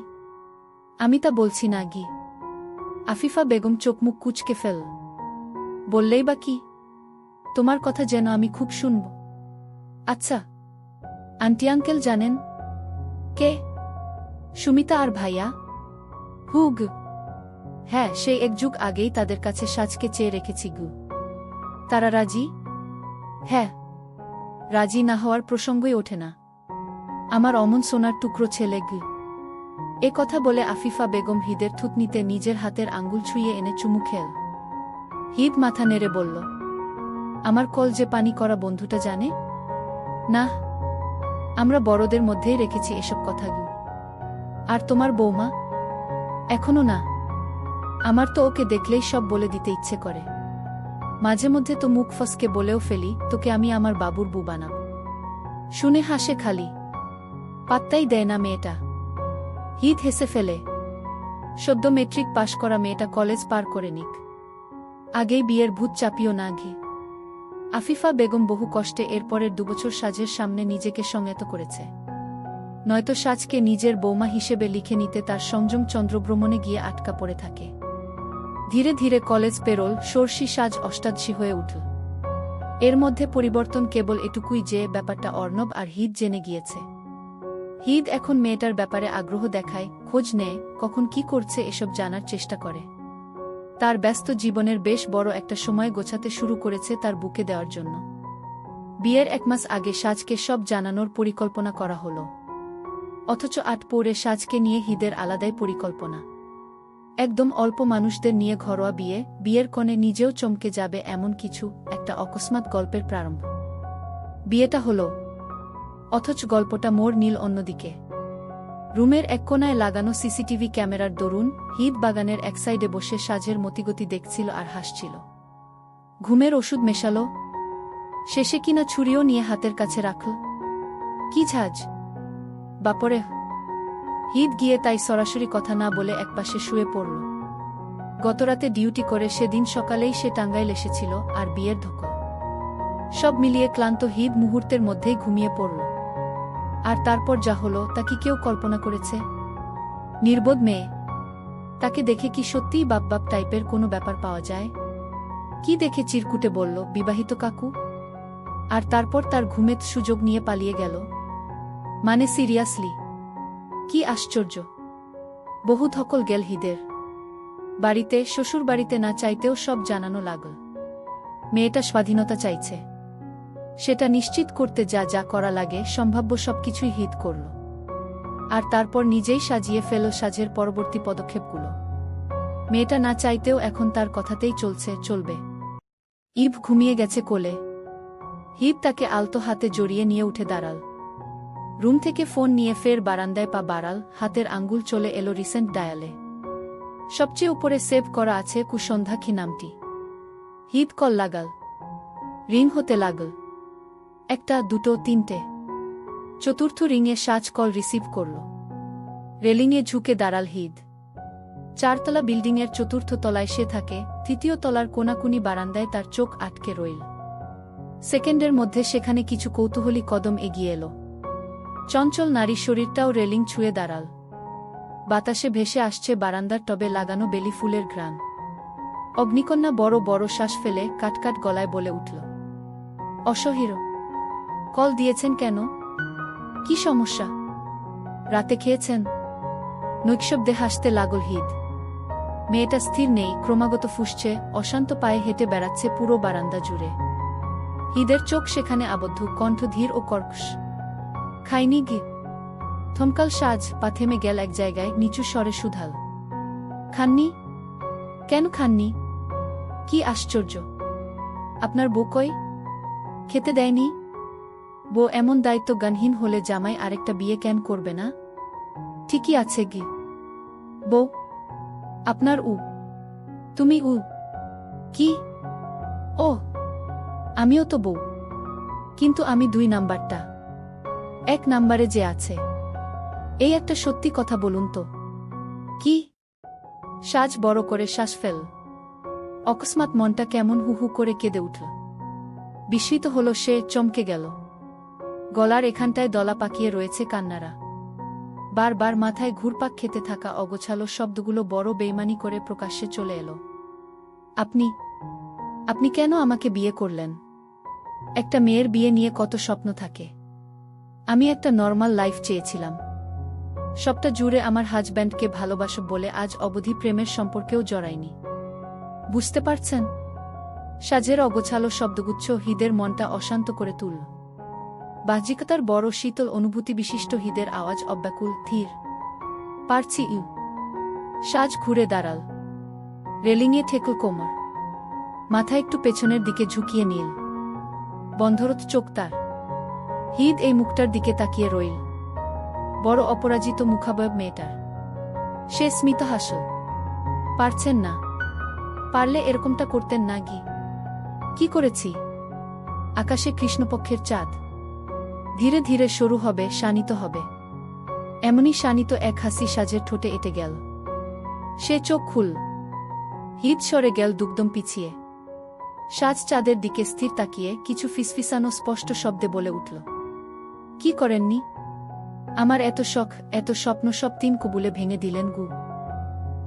আমি তা বলছি না গি। আফিফা বেগম চোখ মুখ কুঁচকে ফেল। বললেই বা কি? তোমার কথা যেন আমি খুব শুনব। আচ্ছা, আন্টি আঙ্কেল জানেন? কে? সুমিতা আর ভাইয়া? হুগ। হ্যাঁ, সেই এক যুগ আগেই তাদের কাছে সাজকে চেয়ে রেখেছি গু। তারা রাজি? হ্যাঁ। রাজি না হওয়ার প্রসঙ্গই ওঠে না। আমার অমন সোনার টুকরো ছেলে গু। এ কথা বলে আফিফা বেগম হিদের থুতনিতে নিজের হাতের আঙ্গুল ছুঁয়ে এনে চুমু খেল। হিদ মাথা নেড়ে বলল, আমার কল যে পানি করা বন্ধুটা জানে না? আমরা বড়দের মধ্যেই রেখেছি এসব কথাগুলো। আর তোমার বৌমা? এখনো না। আমার তো ওকে দেখলেই সব বলে দিতে ইচ্ছে করে। মাঝে মধ্যে তো মুখ ফসকে বলেও ফেলি, তোকে আমি আমার বাবুর বউ বানাব। শুনে হাসে খালি, পাত্তাই দেয় না মেয়েটা। হিদ হেসে ফেলে। সদ্য মেট্রিক পাশ করা মেয়েটা কলেজ পার করে নিক, আগেই বিয়ের ভূত চাপিও না ঘি। আফিফা বেগম বহু কষ্টে এরপরের 2 বছর সাজের সামনে নিজেকে সংযত করেছে, নয়তো সাজকে নিজের বৌমা হিসেবে লিখে নিতে তার সংযম চন্দ্রভ্রমণে গিয়ে আটকা পড়ে থাকে। ধীরে ধীরে কলেজ পেরোল, সর্ষি সাজ অষ্টাদশী হয়ে উঠল। এর মধ্যে পরিবর্তন কেবল এটুকুই যে ব্যাপারটা অর্ণব আর হিদ জেনে গিয়েছে। হিদ এখন মেয়েটার ব্যাপারে আগ্রহ দেখায়, খোঁজ নেয়, কখন কি করছে এসব জানার চেষ্টা করে। তার ব্যস্ত জীবনের বেশ বড় একটা সময় গোছাতে শুরু করেছে তার বুকে দেওয়ার জন্য। বিয়ের 1 মাস আগে সাজকে সব জানানোর পরিকল্পনা করা হলো, অথচ আটপৌরে সাজকে নিয়ে হিদের আলাদাই পরিকল্পনা। একদম অল্প মানুষদের নিয়ে ঘরোয়া বিয়ে, বিয়ের কোণে নিজেও চমকে যাবে এমন কিছু, একটা অকস্মাৎ গল্পের প্রারম্ভ। বিয়েটা হলো, অথচ গল্পটা মোড় নীল অন্যদিকে। রুমের এক কোণায় লাগানো সিসিটিভি ক্যামেরার দরুন হিদ বাগানের এক সাইডে বসে সাজের মতিগতি দেখছিল আর হাসছিল। ঘুমের ওষুধ মেশালো, শেষে কিনা ছুরিও নিয়ে হাতের কাছে রাখল। কি ঝাঁজ বাপরে! হিদ গিয়ে তাই সরাসরি কথা না বলে একপাশে শুয়ে পড়ল। গতরাতে ডিউটি করে সেদিন সকালেই সে টাঙ্গাইল এসেছিল, আর বিয়ের ধকল সব মিলিয়ে ক্লান্ত হিদ মুহূর্তের মধ্যেই ঘুমিয়ে পড়ল। আর তারপর যা হলো তা কি কেউ কল্পনা করেছে? নির্বোধ মেয়ে, তাকে দেখে কি সত্যিই বাপ বাপ টাইপের কোনো ব্যাপার পাওয়া যায়? কি দেখে চিরকুটে বলল, বিবাহিত কাকু, আর তারপর তার ঘুমের সুযোগ নিয়ে পালিয়ে গেল? মানে সিরিয়াসলি, কি আশ্চর্য! বহু ধকল গেল হিদের। বাড়িতে, শ্বশুর বাড়িতে না চাইতেও সব জানানো লাগল। মেয়েটা স্বাধীনতা চাইছে, সেটা নিশ্চিত করতে যা যা করা লাগে সম্ভাব্য সবকিছুই হিদ করল। আর তারপর নিজেই সাজিয়ে ফেল সাজের পরবর্তী পদক্ষেপগুলো। মেয়েটা না চাইতেও এখন তার কথাতেই চলবে। ইভ ঘুমিয়ে গেছে কোলে। হিদ তাকে আলতো হাতে জড়িয়ে নিয়ে উঠে দাঁড়াল। রুম থেকে ফোন নিয়ে ফের বারান্দায় পা বাড়াল, হাতের আঙ্গুল চলে এলো রিসেন্ট ডায়ালে। সবচেয়ে উপরে সেভ করা আছে কুসন্ধ্যাক্ষী নামটি। হিদ কল লাগাল। রিং হতে লাগল। একটা, দুটো, তিনটে। চতুর্থ রিংয়ে সাজ কল রিসিভ করল। রেলিংয়ে ঝুঁকে দাঁড়াল হিদ। 4তলা বিল্ডিংয়ের চতুর্থ তলায় সে থাকে, তৃতীয় তলার কোনাকুনি বারান্দায় তার চোখ আটকে রইল। সেকেন্ডের মধ্যে সেখানে কিছু কৌতূহলী কদম এগিয়ে এলো। চঞ্চল নারী শরীরটাও রেলিং ছুঁয়ে দাঁড়াল। বাতাসে ভেসে আসছে বারান্দার টবে লাগানো বেলি ফুলের ঘ্রাণ। অগ্নিকন্যা বড় বড় শ্বাস ফেলে কাটকাট গলায় বলে উঠল, অসহির, কল দিয়েছেন কেন? কি সমস্যা? রাতে খেয়েছেন? নৈশব্দে হাসতে লাগল হিদ। মেয়েটা স্থির নেই, ক্রমাগত ফুঁসছে, অশান্ত পায়ে হেঁটে বেড়াচ্ছে পুরো বারান্দা জুড়ে। হিদের চোখ সেখানে আবদ্ধ, কণ্ঠ ধীর ও কর্কশ। খাইনি গি? থমকাল সাজ, পা থেমে গেল এক জায়গায়, নিচু স্বরে শুধাল, খাননি? কেন খাননি? কি আশ্চর্য! আপনার বউ কই? খেতে দেয়নি? বউ এমন দায়িত্বজ্ঞানহীন হলে জামাই আরেকটা বিয়ে কেন করবে না? ঠিকই আছে গি। বউ? আপনার তুমি কি? ও, আমিও তো বউ, কিন্তু আমি 2 নাম্বারটা। 1 নাম্বারে যে আছে। এই একটা সত্যি কথা বলুন তো। কি? সাজ বড় করে শ্বাস ফেল। অকস্মাৎ মনটা কেমন হু হু করে কেঁদে উঠল। বিস্মিত হল সে, চমকে গেল। গলার এখানটায় দলা পাকিয়ে রয়েছে কান্নারা। বারবার মাথায় ঘুরপাক খেতে থাকা অগোছালো শব্দগুলো বড় বেইমানি করে প্রকাশ্যে চলে এলো। আপনি কেন আমাকে বিয়ে করলেন? একটা মেয়ের বিয়ে নিয়ে কত স্বপ্ন থাকে। আমি একটা নর্মাল লাইফ চেয়েছিলাম। সবটা জুড়ে আমার হাজব্যান্ডকে ভালোবাসো বলে আজ অবধি প্রেমের সম্পর্কেও জড়াইনি। বুঝতে পারছেন? সাজের অগোছালো শব্দগুচ্ছ হিদের মনটা অশান্ত করে তুলল। বাহ্যিকতার বড় শীতল অনুভূতি বিশিষ্ট হিদের আওয়াজ অব্যাকুল, ধীর। পারছি। সাজ ঘুরে দাঁড়াল। রেলিংয়ে ঠেকল কোমর। মাথা একটু পেছনের দিকে ঝুঁকিয়ে নিল। বন্ধরত চোখ তার। হিদ এই মুখটার দিকে তাকিয়ে রইল। বড় অপরাজিত মুখাবয়ব মেয়েটার। সে স্মিত হাসল। পারছেন না? পারলে এরকমটা করতেন না গি? কি করেছি? আকাশে কৃষ্ণপক্ষের চাঁদ। ধীরে ধীরে সরু হবে, শানিত হবে। এমনই শানিত এক হাসি সাজের ঠোঁটে এঁটে গেল। সে চোখ খুল। হিদ সরে গেল দুকদম পিছিয়ে। সাজ চাঁদের দিকে স্থির তাকিয়ে কিছু ফিসফিসানো স্পষ্ট শব্দে বলে উঠল, কি করেননি? আমার এত শখ, এত স্বপ্ন সব 3 কবুলে ভেঙে দিলেন গু।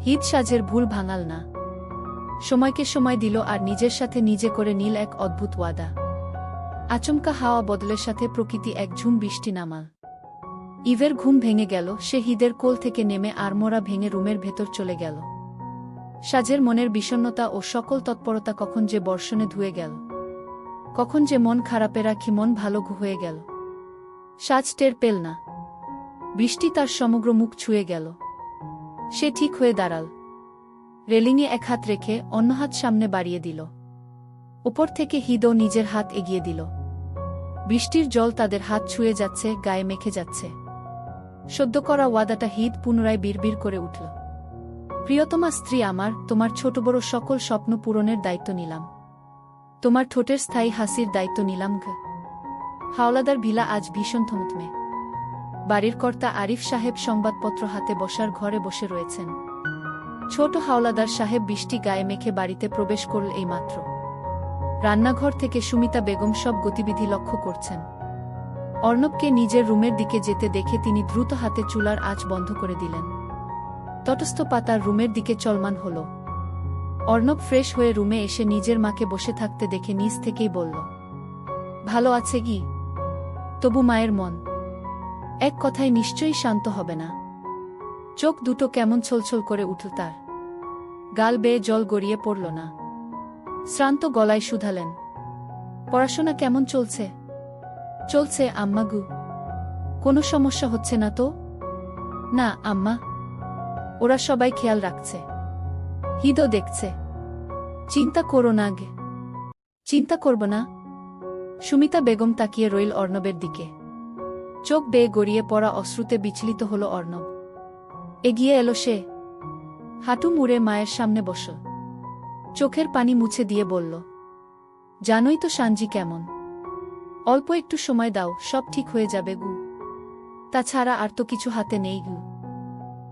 হিদ সাজের ভুল ভাঙাল না। সময়কে সময় দিল আর নিজের সাথে নিজে করে নীল এক অদ্ভুত ওয়াদা। আচমকা হাওয়া বদলের সাথে প্রকৃতি এক ঝুম বৃষ্টি নামাল। ইভের ঘুম ভেঙে গেল। সে হিদের কোল থেকে নেমে আড়মোড়া ভেঙে রুমের ভেতর চলে গেল। সাজের মনের বিষণ্ণতা ও সকল তৎপরতা কখন যে বর্ষণে ধুয়ে গেল। কখন যে মন খারাপে রাখি মন ভালো হয়ে গেল। সাজ টের পেল না। বৃষ্টি তার সমগ্র মুখ ছুঁয়ে গেল। সে ঠিক হয়ে দাঁড়াল। রেলিংয়ে এক হাত রেখে অন্য হাত সামনে বাড়িয়ে দিল। উপর থেকে হিদও নিজের হাত এগিয়ে দিল। বৃষ্টির জল তাদের হাত ছুঁয়ে যাচ্ছে, গায়ে মেখে যাচ্ছে। সদ্য করা ওয়াদাটা হিদ পুনরায় বিড়বিড় করে উঠল। প্রিয়তমা স্ত্রী আমার, তোমার ছোট বড় সকল স্বপ্ন পূরণের দায়িত্ব নিলাম। তোমার ঠোঁটের স্থায়ী হাসির দায়িত্ব নিলাম। হাওলাদার ভিলা আজ ভীষণ থমথমে। বাড়ির কর্তা আরিফ সাহেব সংবাদপত্র হাতে বসার ঘরে বসে রয়েছেন। ছোট হাওলাদার সাহেব বৃষ্টি গায়ে মেখে বাড়িতে প্রবেশ করল এইমাত্র। রান্নাঘর থেকে সুমিতা বেগম সব গতিবিধি লক্ষ্য করছেন। অর্ণবকে নিজের রুমের দিকে যেতে দেখে তিনি দ্রুত হাতে চুলার আঁচ বন্ধ করে দিলেন। তটস্থ পাতার রুমের দিকে চলমান হল। অর্ণব ফ্রেশ হয়ে রুমে এসে নিজের মাকে বসে থাকতে দেখে নিজ থেকেই বলল, ভালো আছে কি? তবু মায়ের মন এক কথায় নিশ্চয়ই শান্ত হবে না। চোখ দুটো কেমন ছলছল করে উঠল তার। গাল বেয়ে জল গড়িয়ে পড়ল না। শ্রান্ত গলায় শুধালেন, পড়াশোনা কেমন চলছে? চলছে আম্মা গু। কোনো সমস্যা হচ্ছে না তো? না আম্মা, ওরা সবাই খেয়াল রাখছে। হৃদও দেখছে। চিন্তা করো না গে। চিন্তা করব না। সুমিতা বেগম তাকিয়ে রইল অর্ণবের দিকে। চোখ বেয়ে গড়িয়ে পড়া অশ্রুতে বিচলিত হল অর্ণব। এগিয়ে এলো সে। হাঁটু মুড়ে মায়ের সামনে বসল। চোখের পানি মুছে দিয়ে বলল, জানোই তো সানজি কেমন। অল্প একটু সময় দাও, সব ঠিক হয়ে যাবে গু। তাছাড়া আর তো কিছু হাতে নেই গু।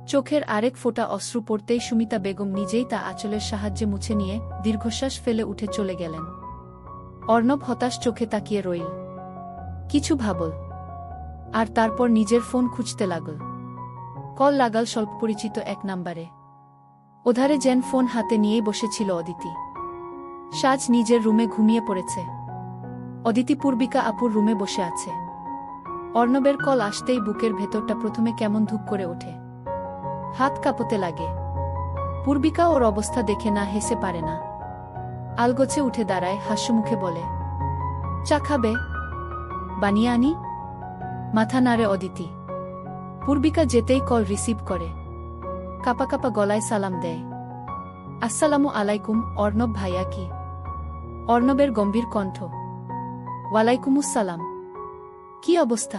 চোখের আরেক ফোঁটা অশ্রু পড়তেই সুমিতা বেগম নিজেই তা আঁচলের সাহায্যে মুছে নিয়ে দীর্ঘশ্বাস ফেলে উঠে চলে গেলেন। অর্ণব হতাশ চোখে তাকিয়ে রইল। কিছু ভাবল। আর তারপর নিজের ফোন খুঁজতে লাগল। কল লাগাল স্বল্প পরিচিত এক নাম্বারে। ওধারে যেন ফোন হাতে নিয়েই বসেছিল অদিতি। সাজ নিজের রুমে ঘুমিয়ে পড়েছে। অদিতি পূর্বিকা আপুর রুমে বসে আছে। অর্ণবের কল আসতেই বুকের ভেতরটা প্রথমে কেমন ধুক করে ওঠে। হাত কাঁপতে লাগে। পূর্বিকা ওর অবস্থা দেখে না হেসে পারে না। আলগোছে উঠে দাঁড়ায়, হাস্যমুখে বলে, চা খাবে? বানিয়ে আনি? মাথা নাড়ে অদিতি। পূর্বিকা যেতেই কল রিসিভ করে। কাপা কাপা গলায় সালাম দেয়। আসসালামু আলাইকুম অর্ণব ভাইয়া। কি? অর্ণবের গম্ভীর কণ্ঠ। ওয়ালাইকুমুসসালাম। কি অবস্থা?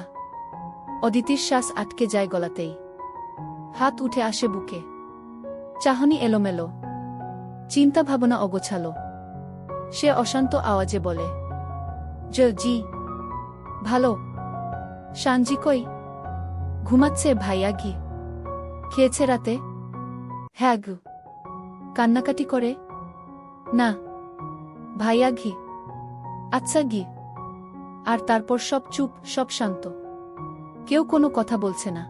অদিতির শ্বাস আটকে যায় গলাতেই। হাত উঠে আসে বুকে। চাহনি এলোমেলো। চিন্তা ভাবনা অগোছালো। সে অশান্ত আওয়াজে বলে, জি ভালো। সানজি কই? ঘুমাচ্ছে ভাইয়া। গি খেয়েছে রাতে? হ্যাঁ গু। কান্নাকাটি করে? না ভাইয়া। ঘি আচ্ছা গি। আর তারপর সব চুপ, সব শান্ত। কেউ কোনো কথা বলছে না।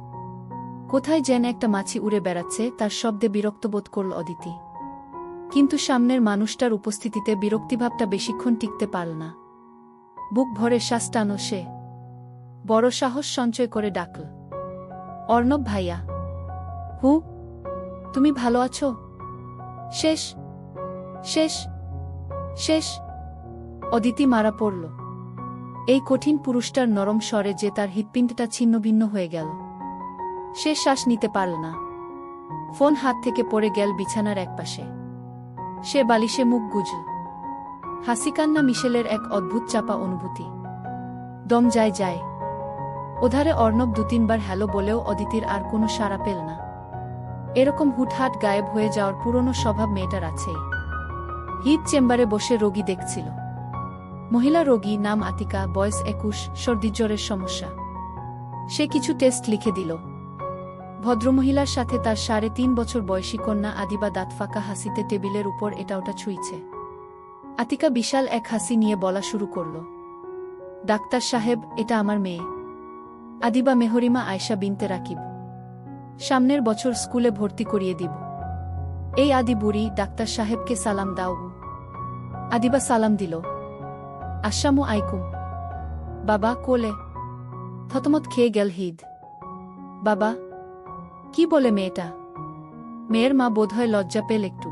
কোথায় যেন একটা মাছি উড়ে বেড়াচ্ছে, তার শব্দে বিরক্ত বোধ করল অদিতি। কিন্তু সামনের মানুষটার উপস্থিতিতে বিরক্তিভাবটা বেশিক্ষণ টিকতে পারল না। বুক ভরে শ্বাস টানো সে। বড় সাহস সঞ্চয় করে ডাকল, অর্ণব ভাইয়া। হু? তুমি ভালো আছো? শেষ শেষ শেষ। অদিতি মারা পড়ল। এই কঠিন পুরুষটার নরম স্বরে যে তার হৃৎপিণ্ডটা ছিন্নভিন্ন হয়ে গেল। সে শ্বাস নিতে পারল না। ফোন হাত থেকে পড়ে গেল বিছানার একপাশে। সে বালিশে মুখ গুজল। হাসিকান্না মিশেলের এক অদ্ভুত চাপা অনুভূতি। দম যায় যায়। ওধারে অর্ণব ২-৩ বার হ্যালো বলেও অদিতির আর কোনো সাড়া পেল না। এরকম হুটহাট গায়েব হয়ে যাওয়ার পুরনো স্বভাব মেয়েটার আছেই। হিট চেম্বারে বসে রোগী দেখছিল। মহিলা রোগী, নাম আতিকা, বয়স ২১, সর্দিজ্বরের সমস্যা। সে কিছু টেস্ট লিখে দিল। ভদ্রমহিলার সাথে তার ৩.৫ বছর বয়সী কন্যা আদিবা দাঁতফাঁকা হাসিতে টেবিলের উপর এটা ওটা ছুঁইছে। আতিকা বিশাল এক হাসি নিয়ে বলা শুরু করল, ডাক্তার সাহেব, এটা আমার মেয়ে আদিবা মেহরিমা আয়শা বিনতে রাকিব। সামনের বছর স্কুলে ভর্তি করিয়ে দিব। এই আদি বুড়ি, ডাক্তার সাহেবকে সালাম দাও। আদিবা সালাম দিল। আসসালামু আলাইকুম বাবা। কোলে থতমত খেয়ে গেল হিদ। বাবা? কি বলে মেয়েটা? মেয়ের মা বোধহয় লজ্জা পেল একটু।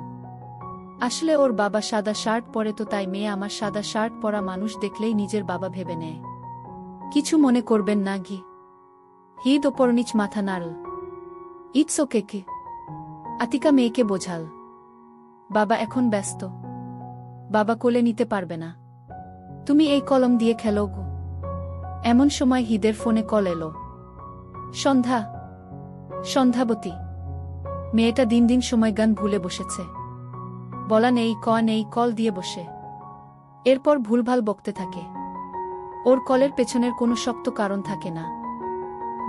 আসলে ওর বাবা সাদা শার্ট পরে, তো তাই মেয়ে আমার সাদা শার্ট পরা মানুষ দেখলেই নিজের বাবা ভেবে নেয়। কিছু মনে করবেন না ঘি। হিদ ওপর নিচ মাথা নাড়ল। ইটস ওকে কি? আতিকা মেয়েকে বোঝাল। বাবা এখন ব্যস্ত। বাবা কোলে নিতে পারবে না। তুমি এই কলম দিয়ে খেলো গো। এমন সময় হিদের ফোনে কল এলো। সন্ধ্যা। সন্ধ্যাবতী। মেয়েটা দিন দিন সময় গান ভুলে বসেছে। বলা নেই, নেই, কল দিয়ে বসে। এরপর ভুলভাল বকতে থাকে। ওর কলের পেছনের কোনো শক্ত কারণ থাকে না।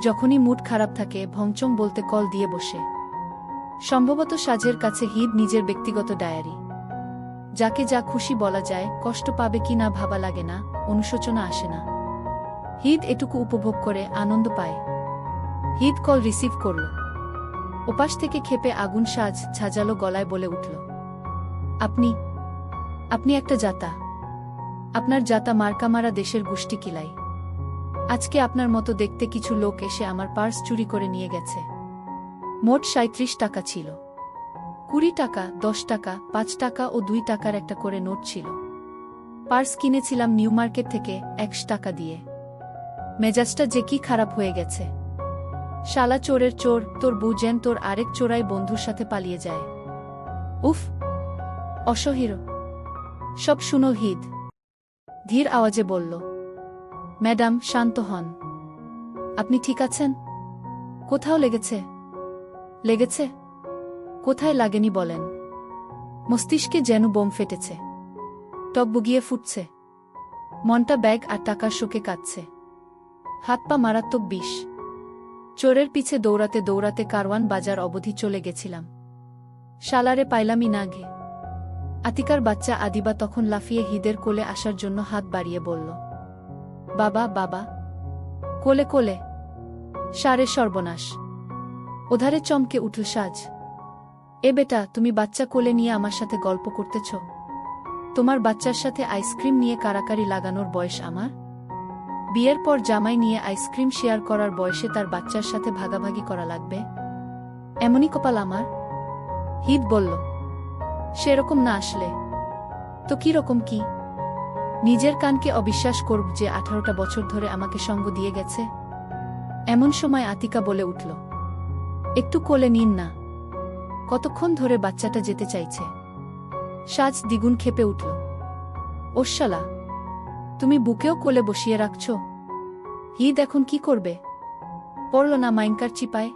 যখনই মুড খারাপ থাকে ভংচং বলতে কল দিয়ে বসে। সম্ভবত সাজের কাছে হিদ নিজের ব্যক্তিগত ডায়েরি। যাকে যা খুশি বলা যায়, কষ্ট পাবে কি না ভাবা লাগে না, অনুশোচনা আসে না। হিদ এটুকু উপভোগ করে, আনন্দ পায়। হিদ কল রিসিভ করল। ওপাশ থেকে ক্ষেপে আগুন সাজ ঝাঁঝালো গলায় বলে উঠল, আপনি আপনি একটা জাতা। আপনার জাতা মার্কামারা দেশের গুষ্টি কিলাই। আজকে আপনার মতো দেখতে কিছু লোক এসে আমার পার্স চুরি করে নিয়ে গেছে। মোট ৩৭ টাকা ছিল। ২০ টাকা, ১০ টাকা, ৫ টাকা ও ২ টাকার একটা করে নোট ছিল। পার্স কিনেছিলাম নিউ মার্কেট থেকে ১০০ টাকা দিয়ে। মেজাজটা যে কি খারাপ হয়ে গেছে। শালা চোরের চোর, তোর বউ যেন তোর আরেক চোরাই বন্ধুর সাথে পালিয়ে যায়। উফ, অসহ্য। সব শুনল হিদ। ধীর আওয়াজে বলল, ম্যাডাম শান্ত হন। আপনি ঠিক আছেন? কোথাও লেগেছে? লেগেছে? কোথায় লাগেনি বলেন? মস্তিষ্কে যেন বোম ফেটেছে, টকবগিয়ে ফুটছে। মনটা ব্যাগ আর টাকার শোকে কাঁদছে। হাত পা মারাত্মক বিষ। চোরের পিছে দৌড়াতে দৌড়াতে কারওয়ান বাজার অবধি চলে গেছিলাম। শালারে পাইলামই না গে। আতিকার বাচ্চা আদিবা তখন লাফিয়ে হিদের কোলে আসার জন্য হাত বাড়িয়ে বলল, বাবা বাবা। কোলে কোলে। সারে সর্বনাশ। ওধারে চমকে উঠল সাজ। এ বেটা, তুমি বাচ্চা কোলে নিয়ে আমার সাথে গল্প করতেছ? তোমার বাচ্চার সাথে আইসক্রিম নিয়ে কারাকারি লাগানোর বয়স আমার? বিয়ের পর জামাই নিয়ে আইসক্রিম শেয়ার করার বয়সে তার বাচ্চার সাথে ভাগাভাগি করা লাগবে? এমনই কপাল আমার। হিদ বলল, সেরকম না আসলে তো কি রকম? কি নিজের কানকে অবিশ্বাস করব যে 18টা বছর ধরে আমাকে সঙ্গ দিয়ে গেছে? এমন সময় আতিকা বলে উঠল, একটু কোলে নিন না। কতক্ষণ ধরে বাচ্চাটা যেতে চাইছে। সাজ দ্বিগুণ ক্ষেপে উঠল, ওশালা, তুমি বুকেও কোলে বসিয়ে রাখছ? হিদ এখন কি করবে? পড়ল না মাইনকার চিপায়।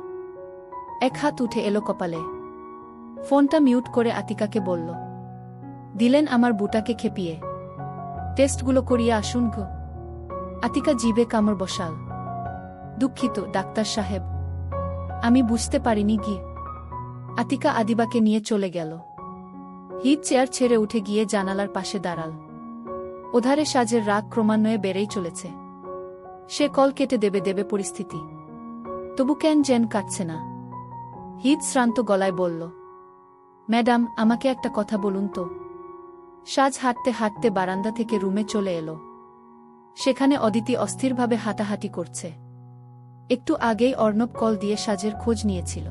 এক হাত উঠে এলো কপালে। ফোনটা মিউট করে আতিকাকে বলল, দিলেন আমার বুটাকে খেপিয়ে। টেস্টগুলো করিয়ে আসুন গো। আতিকা জিভে কামড় বসাল, দুঃখিত ডাক্তার সাহেব, আমি বুঝতে পারিনি গিয়ে। আতিকা আদিবাকে নিয়ে চলে গেল। হিদ চেয়ার ছেড়ে উঠে গিয়ে জানালার পাশে দাঁড়াল। ওধারে সাজের রাগ ক্রমান্বয়ে বেড়েই চলেছে। সে কল কেটে দেবে পরিস্থিতি। তবু কেন যেন কাটছে না। হিদ শ্রান্ত গলায় বলল, ম্যাডাম আমাকে একটা কথা বলুন তো। সাজ হাঁটতে হাঁটতে বারান্দা থেকে রুমে চলে এলো। সেখানে অদিতি অস্থিরভাবে হাঁটাহাঁটি করছে। একটু আগেই অর্ণব কল দিয়ে সাজের খোঁজ নিয়েছিল।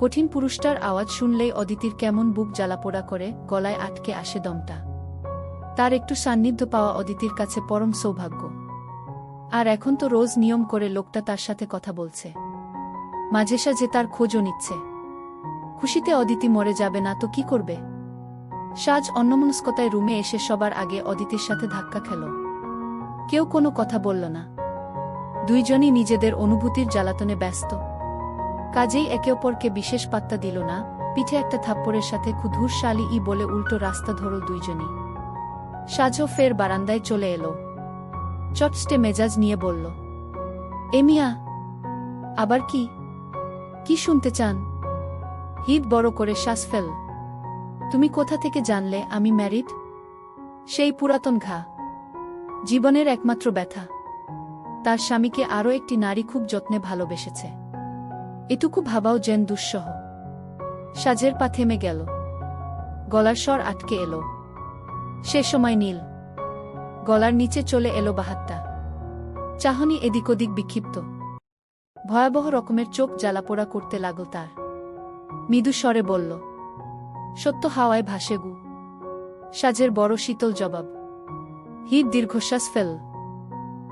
কঠিন পুরুষটার আওয়াজ শুনলেই অদিতির কেমন বুক জ্বালাপোড়া করে, গলায় আটকে আসে দমটা। তার একটু সান্নিধ্য পাওয়া অদিতির কাছে পরম সৌভাগ্য। আর এখন তো রোজ নিয়ম করে লোকটা তার সাথে কথা বলছে। মাঝে সাঝে তার খোঁজও নিচ্ছে। খুশিতে অদিতি মরে যাবে না তো কি করবে? সাজ অন্যমনস্কতায় রুমে এসে সবার আগে অদিতির সাথে ধাক্কা খেল। কেউ কোনো কথা বলল না। দুইজনই নিজেদের অনুভূতির জ্বালাতনে ব্যস্ত। কাজেই একে অপরকে বিশেষ পাত্তা দিল না। পিঠে একটা থাপ্পড়ের সাথে ক্ষুধুর শালি ই বলে উল্টো রাস্তা ধরল দুইজনই। সাজও ফের বারান্দায় চলে এলো। চটস্টে মেজাজ নিয়ে বলল, এমিয়া, আবার কি? কি শুনতে চান? হিদ বড় করে শ্বাস ফেল। তুমি কোথা থেকে জানলে আমি ম্যারিড? সেই পুরাতন ঘা। জীবনের একমাত্র ব্যথা। তার স্বামীকে আরও একটি নারী খুব যত্নে ভালোবেসেছে। এটুকু ভাবাও যেন দুঃসহ। সাজের পা থেমে গেল। গলার স্বর আটকে এলো। সে সময় নীল। গলার নিচে চলে এলো বাহাত্তা। চাহনি এদিক ওদিক বিক্ষিপ্ত। ভয়াবহ রকমের চোখ জ্বালাপোড়া করতে লাগল তার। মৃদু স্বরে বলল, সত্য হাওয়ায় ভাসে গু। সাজের বড় শীতল জবাব। হিদ দীর্ঘশ্বাস ফেল।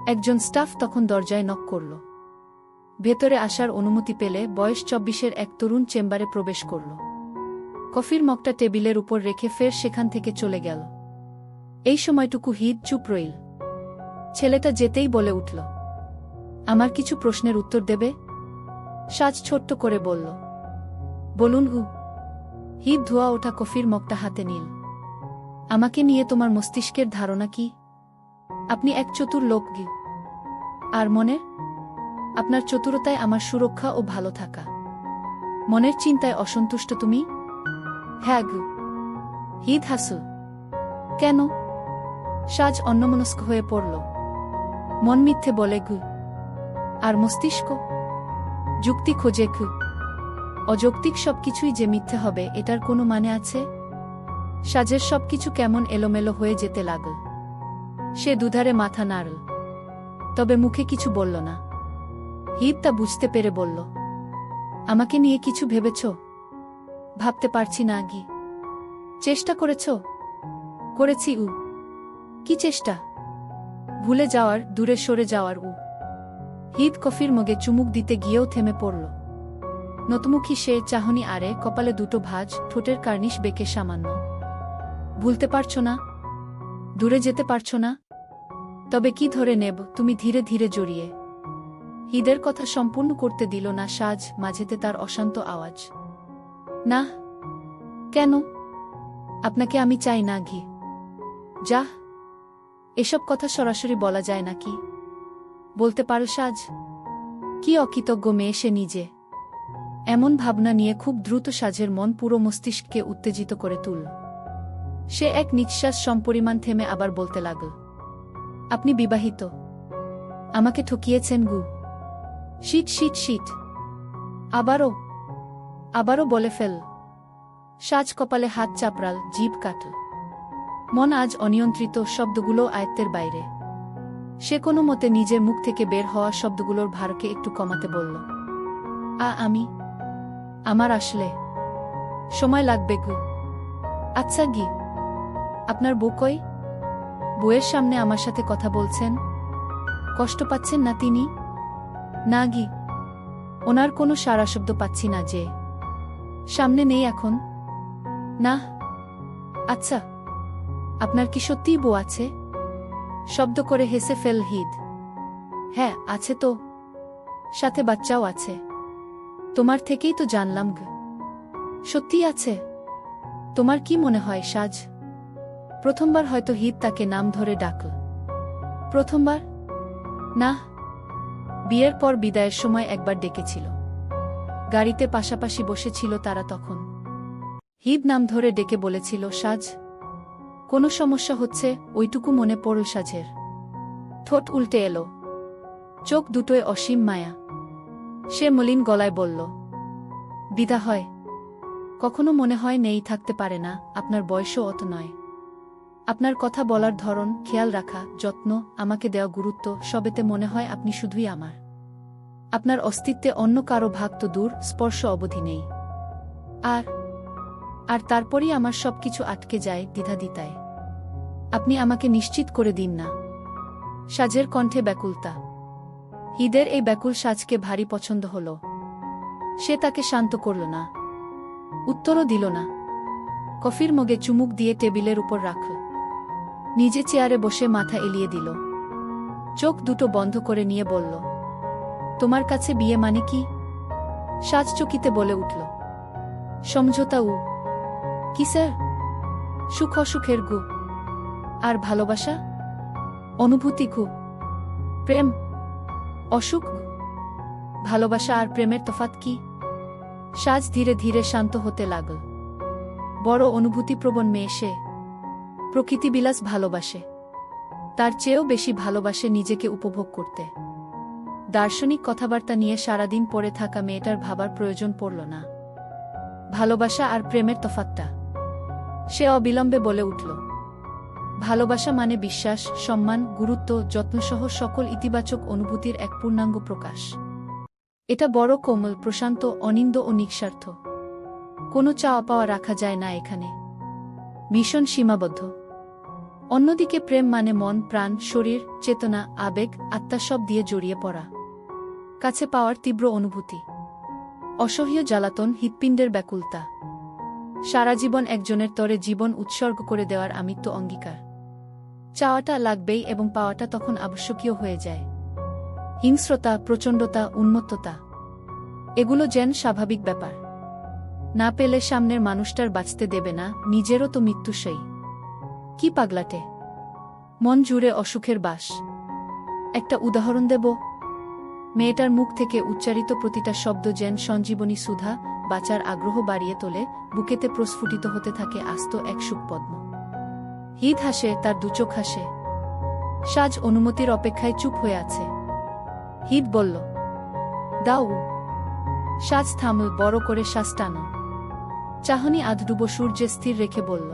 একজন স্টাফ তখন দরজায় নক করল। ভেতরে আসার অনুমতি পেলে বয়স 24-এর এক তরুণ চেম্বারে প্রবেশ করল। কফির মগটা টেবিলের উপর রেখে ফের সেখান থেকে চলে গেল। এই সময়টুকু হিদ চুপ রইল। ছেলেটা যেতেই বলে উঠল, আমার কিছু প্রশ্নের উত্তর দেবে? সাজ ছোট্ট করে বলল, বলুন হু। হিদ ধোয়া ওঠা কফির মগটা হাতে নিল। আমাকে নিয়ে তোমার মস্তিষ্কের ধারণা কি? আপনি এক চতুর লোক গি। আর মনের? আপনার চতুরতায় আমার সুরক্ষা ও ভালো থাকা। মনের চিন্তায় অসন্তুষ্ট তুমি? হ্যাঁ গু। হিদ হাসল। কেন? সাজ অন্যমনস্ক হয়ে পড়ল। মন মিথ্যে বলে গু। আর মস্তিষ্ক যুক্তি খোঁজে গু। অযৌক্তিক সবকিছুই যে মিথ্যে হবে এটার কোনো মানে আছে? সাজের সবকিছু কেমন এলোমেলো হয়ে যেতে লাগল। সে দুধারে মাথা নাড়ল, তবে মুখে কিছু বলল না। হিদ তা বুঝতে পেরে বলল, আমাকে নিয়ে কিছু ভেবেছ? ভাবতে পারছি না গি। চেষ্টা করেছ? করেছি উ। কি চেষ্টা? ভুলে যাওয়ার, দূরে সরে যাওয়ার উ। হিদ কফির মগে চুমুক দিতে গিয়েও থেমে পড়ল। নতমুখী সে, চাহনি আরে, কপালে দুটো ভাঁজ, ঠোঁটের কার্নিশ বেঁকে সামান্য। ভুলতে পারছো না? দূরে যেতে পারছো না? তবে কি ধরে নেব? তুমি ধীরে ধীরে জড়িয়ে। হৃদের কথা সম্পূর্ণ করতে দিল না সাজ, মাঝেতে তার অশান্ত আওয়াজ। না। কেন? আপনাকে আমি চাই না ঘি। যা। এসব কথা সরাসরি বলা যায় নাকি? বলতে পারো সাজ? কি অকৃতজ্ঞ মেয়ে সে নিজে! এমন ভাবনা নিয়ে খুব দ্রুত সাজের মন পুরো মস্তিষ্ককে উত্তেজিত করে তুলল। সে এক নিঃশ্বাস সমপরিমাণ থেমে আবার বলতে লাগল, আপনি বিবাহিত? আমাকে ঠকিয়েছেন গু। Shit shit shit. আবারও বলে ফেল। সাজ কপালে হাত চাপড়াল, জিভ কাটল। মন আজ অনিয়ন্ত্রিত, শব্দগুলো আয়ত্তের বাইরে। সে কোনো মতে নিজের মুখ থেকে বের হওয়া শব্দগুলোর ভারকে একটু কমাতে বলল, আমার আসলে সময় লাগবে গু। আচ্ছা গি, আপনার বউ কই? বউয়ের সামনে আমার সাথে কথা বলছেন? কষ্ট পাচ্ছেন না তিনি? না গি, ওনার কোনো সারা শব্দ পাচ্ছি না যে। সামনে নেই এখন? না। আচ্ছা, আপনার কি সত্যিই বউ আছে? শব্দ করে হেসে ফেল হৃদ। হ্যাঁ, আছে তো। সাথে বাচ্চাও আছে। তোমার থেকেই তো জানলাম গ। সত্যিই আছে? তোমার কি মনে হয় সাজ? প্রথমবার হয়তো হৃদ তাকে নাম ধরে ডাকল। প্রথমবার? না, বিয়ের পর বিদায়ের সময় একবার ডেকেছিল। গাড়িতে পাশাপাশি বসেছিল তারা তখন। হৃদ নাম ধরে ডেকে বলেছিল, সাজ, কোনো সমস্যা হচ্ছে? ওইটুকু মনে পড়ল সাজের। ঠোঁট উল্টে এলো, চোখ দুটোয় অসীম মায়া। সে মলিন গলায় বলল, দ্বিধা হয়? কখনো মনে হয় নেই, থাকতে পারে না। আপনার বয়সও অত নয়। আপনার কথা বলার ধরন, খেয়াল রাখা, যত্ন, আমাকে দেওয়া গুরুত্ব, সবেতে মনে হয় আপনি শুধুই আমার। আপনার অস্তিত্বে অন্য কারো ভাগ তো দূর, স্পর্শ অবধি নেই। আর তারপরই আমার সবকিছু আটকে যায় দ্বিধাদ্বিতায়। আপনি আমাকে নিশ্চিত করে দিন না। সাজের কণ্ঠে ব্যাকুলতা। হৃদের এই ব্যাকুল সাজকে ভারী পছন্দ হল। সে তাকে শান্ত করল না, উত্তরও দিল না। কফির মগে চুমুক দিয়ে টেবিলের উপর রাখল। নিজে চেয়ারে বসে মাথা এলিয়ে দিল। চোখ দুটো বন্ধ করে নিয়ে বলল, তোমার কাছে বিয়ে মানে কি? সাজ চকিতে বলে উঠল, সমঝোতা। কি স্যার? সুখ অসুখের গু। আর ভালোবাসা, অনুভূতি গু। প্রেম, অসুখ। ভালোবাসা আর প্রেমের তফাৎ কি? সাজ ধীরে ধীরে শান্ত হতে লাগল। বড় অনুভূতিপ্রবণ মেয়ে সে। প্রকৃতিবিলাস ভালোবাসে। তার চেয়েও বেশি ভালোবাসে নিজেকে উপভোগ করতে। দার্শনিক কথাবার্তা নিয়ে সারাদিন পড়ে থাকা মেয়েটার ভাবার প্রয়োজন পড়ল না। ভালোবাসা আর প্রেমের তফাৎটা সে অবিলম্বে বলে উঠল, ভালোবাসা মানে বিশ্বাস, সম্মান, গুরুত্ব, যত্নসহ সকল ইতিবাচক অনুভূতির এক পূর্ণাঙ্গ প্রকাশ। এটা বড় কোমল, প্রশান্ত, অনিন্দ ও নিঃস্বার্থ। কোনো চাওয়া পাওয়া রাখা যায় না এখানে। মিশন সীমাবদ্ধ। অন্যদিকে প্রেম মানে মন, প্রাণ, শরীর, চেতনা, আবেগ, আত্মা সব দিয়ে জড়িয়ে পড়া। কাছে পাওয়ার তীব্র অনুভূতি। অসহ্য জ্বালাতন, হৃৎপিণ্ডের ব্যাকুলতা। সারা জীবন একজনের তরে জীবন উৎসর্গ করে দেওয়ার আমিত্ব অঙ্গীকার। চাওয়াটা লাগবেই এবং পাওয়াটা তখন আবশ্যকীয় হয়ে যায়। হিংস্রতা, প্রচণ্ডতা, উন্মত্ততা, এগুলো যেন স্বাভাবিক ব্যাপার। না পেলে সামনের মানুষটার বাঁচতে দেবে না, নিজেরও তো মৃত্যু সেই। কি পাগলাটে! মন জুড়ে অসুখের বাস। একটা উদাহরণ দেব। মেয়েটার মুখ থেকে উচ্চারিত প্রতিটা শব্দ যেন সঞ্জীবনী সুধা, বাঁচার আগ্রহ বাড়িয়ে তোলে, বুকেতে প্রস্ফুটিত হতে থাকে আস্ত এক সুখপদ্ম। হৃদ হাসে, তার দুচোখ হাসে। সাজ অনুমতির অপেক্ষায় চুপ হয়ে আছে। হৃদ বলল, দাও। সাজ থামল, বড় করে শ্বাস টানো। চাহনি আধডুবো সূর্যে স্থির রেখে বলল,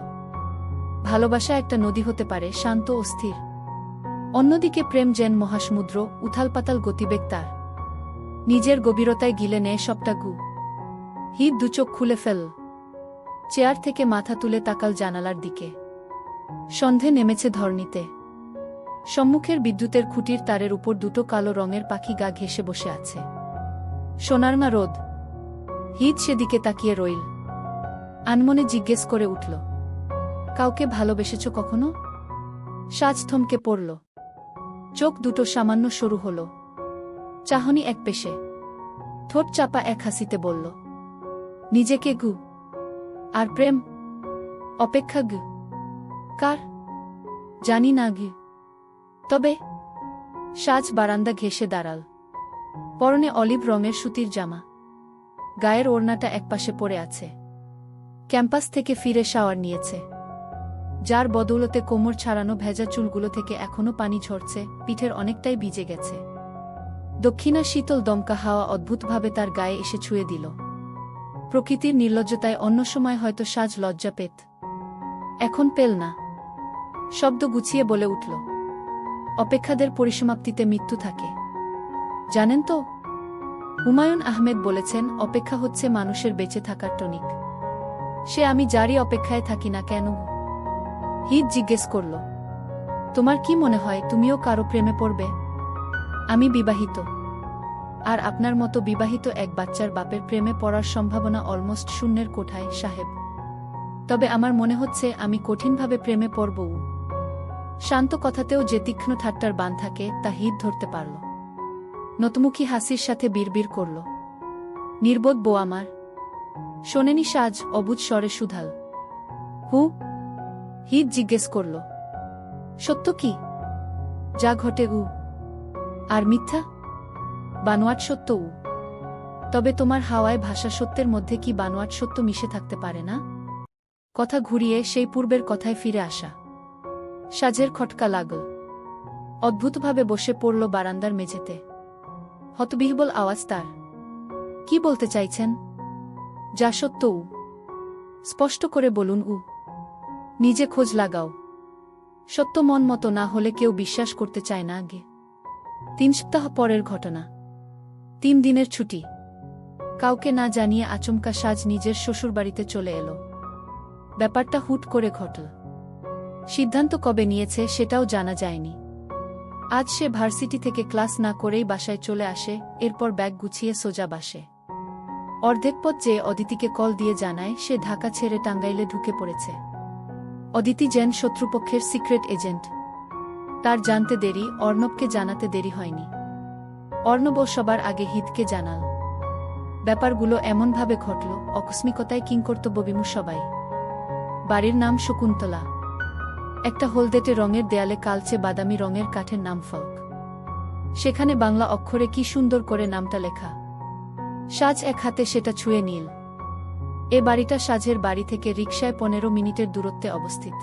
ভালোবাসা একটা নদী হতে পারে, শান্ত ও স্থির। অন্যদিকে প্রেম যেন মহাসমুদ্র, উথালপাতাল গতিবেগ তার। নিজের গভীরতায় গিলে নেয় সবটা গু। হৃদ দুচোখ খুলে ফেল। চেয়ার থেকে মাথা তুলে তাকাল জানালার দিকে। সন্ধে নেমেছে ধরণীতে। সম্মুখের বিদ্যুতের খুঁটির তারের উপর দুটো কালো রঙের পাখি গা ঘেঁষে বসে আছে। সোনারঙা রোদ। হিদ সেদিকে তাকিয়ে রইল। আনমনে জিজ্ঞেস করে উঠল, কাউকে ভালোবেসেছ কখনো? সাজ থমকে পড়ল। চোখ দুটো সামান্য সরু হল। চাহনি এক পেশে। ঠোঁট চাপা এক হাসিতে বলল, নিজেকে গু। আর প্রেম? অপেক্ষা গু। কার? জানি না গু। তবে? সাজ বারান্দা ঘেঁষে দাঁড়াল। পরনে অলিভ রঙের সুতির জামা। গায়ের ওড়নাটা একপাশে পড়ে আছে। ক্যাম্পাস থেকে ফিরে শাওয়ার নিয়েছে, যার বদৌলতে কোমর ছাড়ানো ভেজা চুলগুলো থেকে এখনো পানি ঝরছে, পিঠের অনেকটাই ভিজে গেছে। দক্ষিণা শীতল দমকা হাওয়া অদ্ভুতভাবে তার গায়ে এসে ছুঁয়ে দিল। প্রকৃতির নির্লজ্জতায় অন্য সময় হয়তো সাজ লজ্জা পেত, এখন পেল না। শব্দ গুছিয়ে বলে উঠল, অপেক্ষাদের পরিসমাপ্তিতে মৃত্যু থাকে, জানেন তো? হুমায়ুন আহমেদ বলেছেন, অপেক্ষা হচ্ছে মানুষের বেঁচে থাকার টনিক। সে আমি যারই অপেক্ষায় থাকি না কেন। হিদ জিজ্ঞেস করল, তোমার কি মনে হয় তুমিও কারো প্রেমে পড়বে? আমি বিবাহিত, আর আপনার মতো বিবাহিত এক বাচ্চার বাপের প্রেমে পড়ার সম্ভাবনা অলমোস্ট শূন্যের কোঠায়, সাহেব। তবে আমার মনে হচ্ছে আমি কঠিনভাবে প্রেমে পড়ব। শান্ত কথাতেও যে তীক্ষ্ণ ঠাট্টার বান থাকে তা হিদ ধরতে পারল। নতমুখী হাসির সাথে বিড়বিড় করল, নির্বোধ বউ আমার। শোনেনি সাজ অবুঝ স্বরে শুধাল। হু? হিদ জিজ্ঞেস করল, সত্য কি? যা ঘটে উ? আর মিথ্যা? বানোয়াট সত্য উ। তবে তোমার হাওয়ায় ভাষা সত্যের মধ্যে কি বানোয়াট সত্য মিশে থাকতে পারে না? কথা ঘুরিয়ে সেই পূর্বের কথায় ফিরে আসা। সাজের খটকা লাগল। অদ্ভুতভাবে বসে পড়ল বারান্দার মেঝেতে। হতবিহ্বল আওয়াজ তার। কি বলতে চাইছেন? যা সত্য উ। স্পষ্ট করে বলুন উ। নিজে খোঁজ লাগাও। সত্য মন মতো না হলে কেউ বিশ্বাস করতে চায় না আগে। 3 সপ্তাহ পরের ঘটনা। 3 দিনের ছুটি। কাউকে না জানিয়ে আচমকা সাজ নিজের শ্বশুরবাড়িতে চলে এলো। ব্যাপারটা হুট করে ঘটল। সিদ্ধান্ত কবে নিয়েছে সেটাও জানা যায়নি। আজ সে ভার্সিটি থেকে ক্লাস না করেই বাসায় চলে আসে, এরপর ব্যাগ গুছিয়ে সোজা বাসে। অর্ধেক পথ যেয়ে অদিতিকে কল দিয়ে জানায় সে ঢাকা ছেড়ে টাঙ্গাইলে ঢুকে পড়েছে। অদিতি যেন শত্রুপক্ষের সিক্রেট এজেন্ট। তার জানতে দেরি, অর্ণবকে জানাতে দেরি হয়নি। অর্ণব সবার আগে হিদকে জানাল। ব্যাপারগুলো এমনভাবে ঘটল, আকস্মিকতায় কিংকর্তব্যবিমূঢ় সবাই। বাড়ির নাম শকুন্তলা। একটা হলদেটে রঙের দেয়ালে কালচে বাদামি রঙের কাঠের নাম ফলক। সেখানে বাংলা অক্ষরে কি সুন্দর করে নামটা লেখা। সাজ এক হাতে সেটা ছুঁয়ে নিল। এ বাড়িটা সাজের বাড়ি থেকে রিকশায় 15 মিনিটের দূরত্বে অবস্থিত।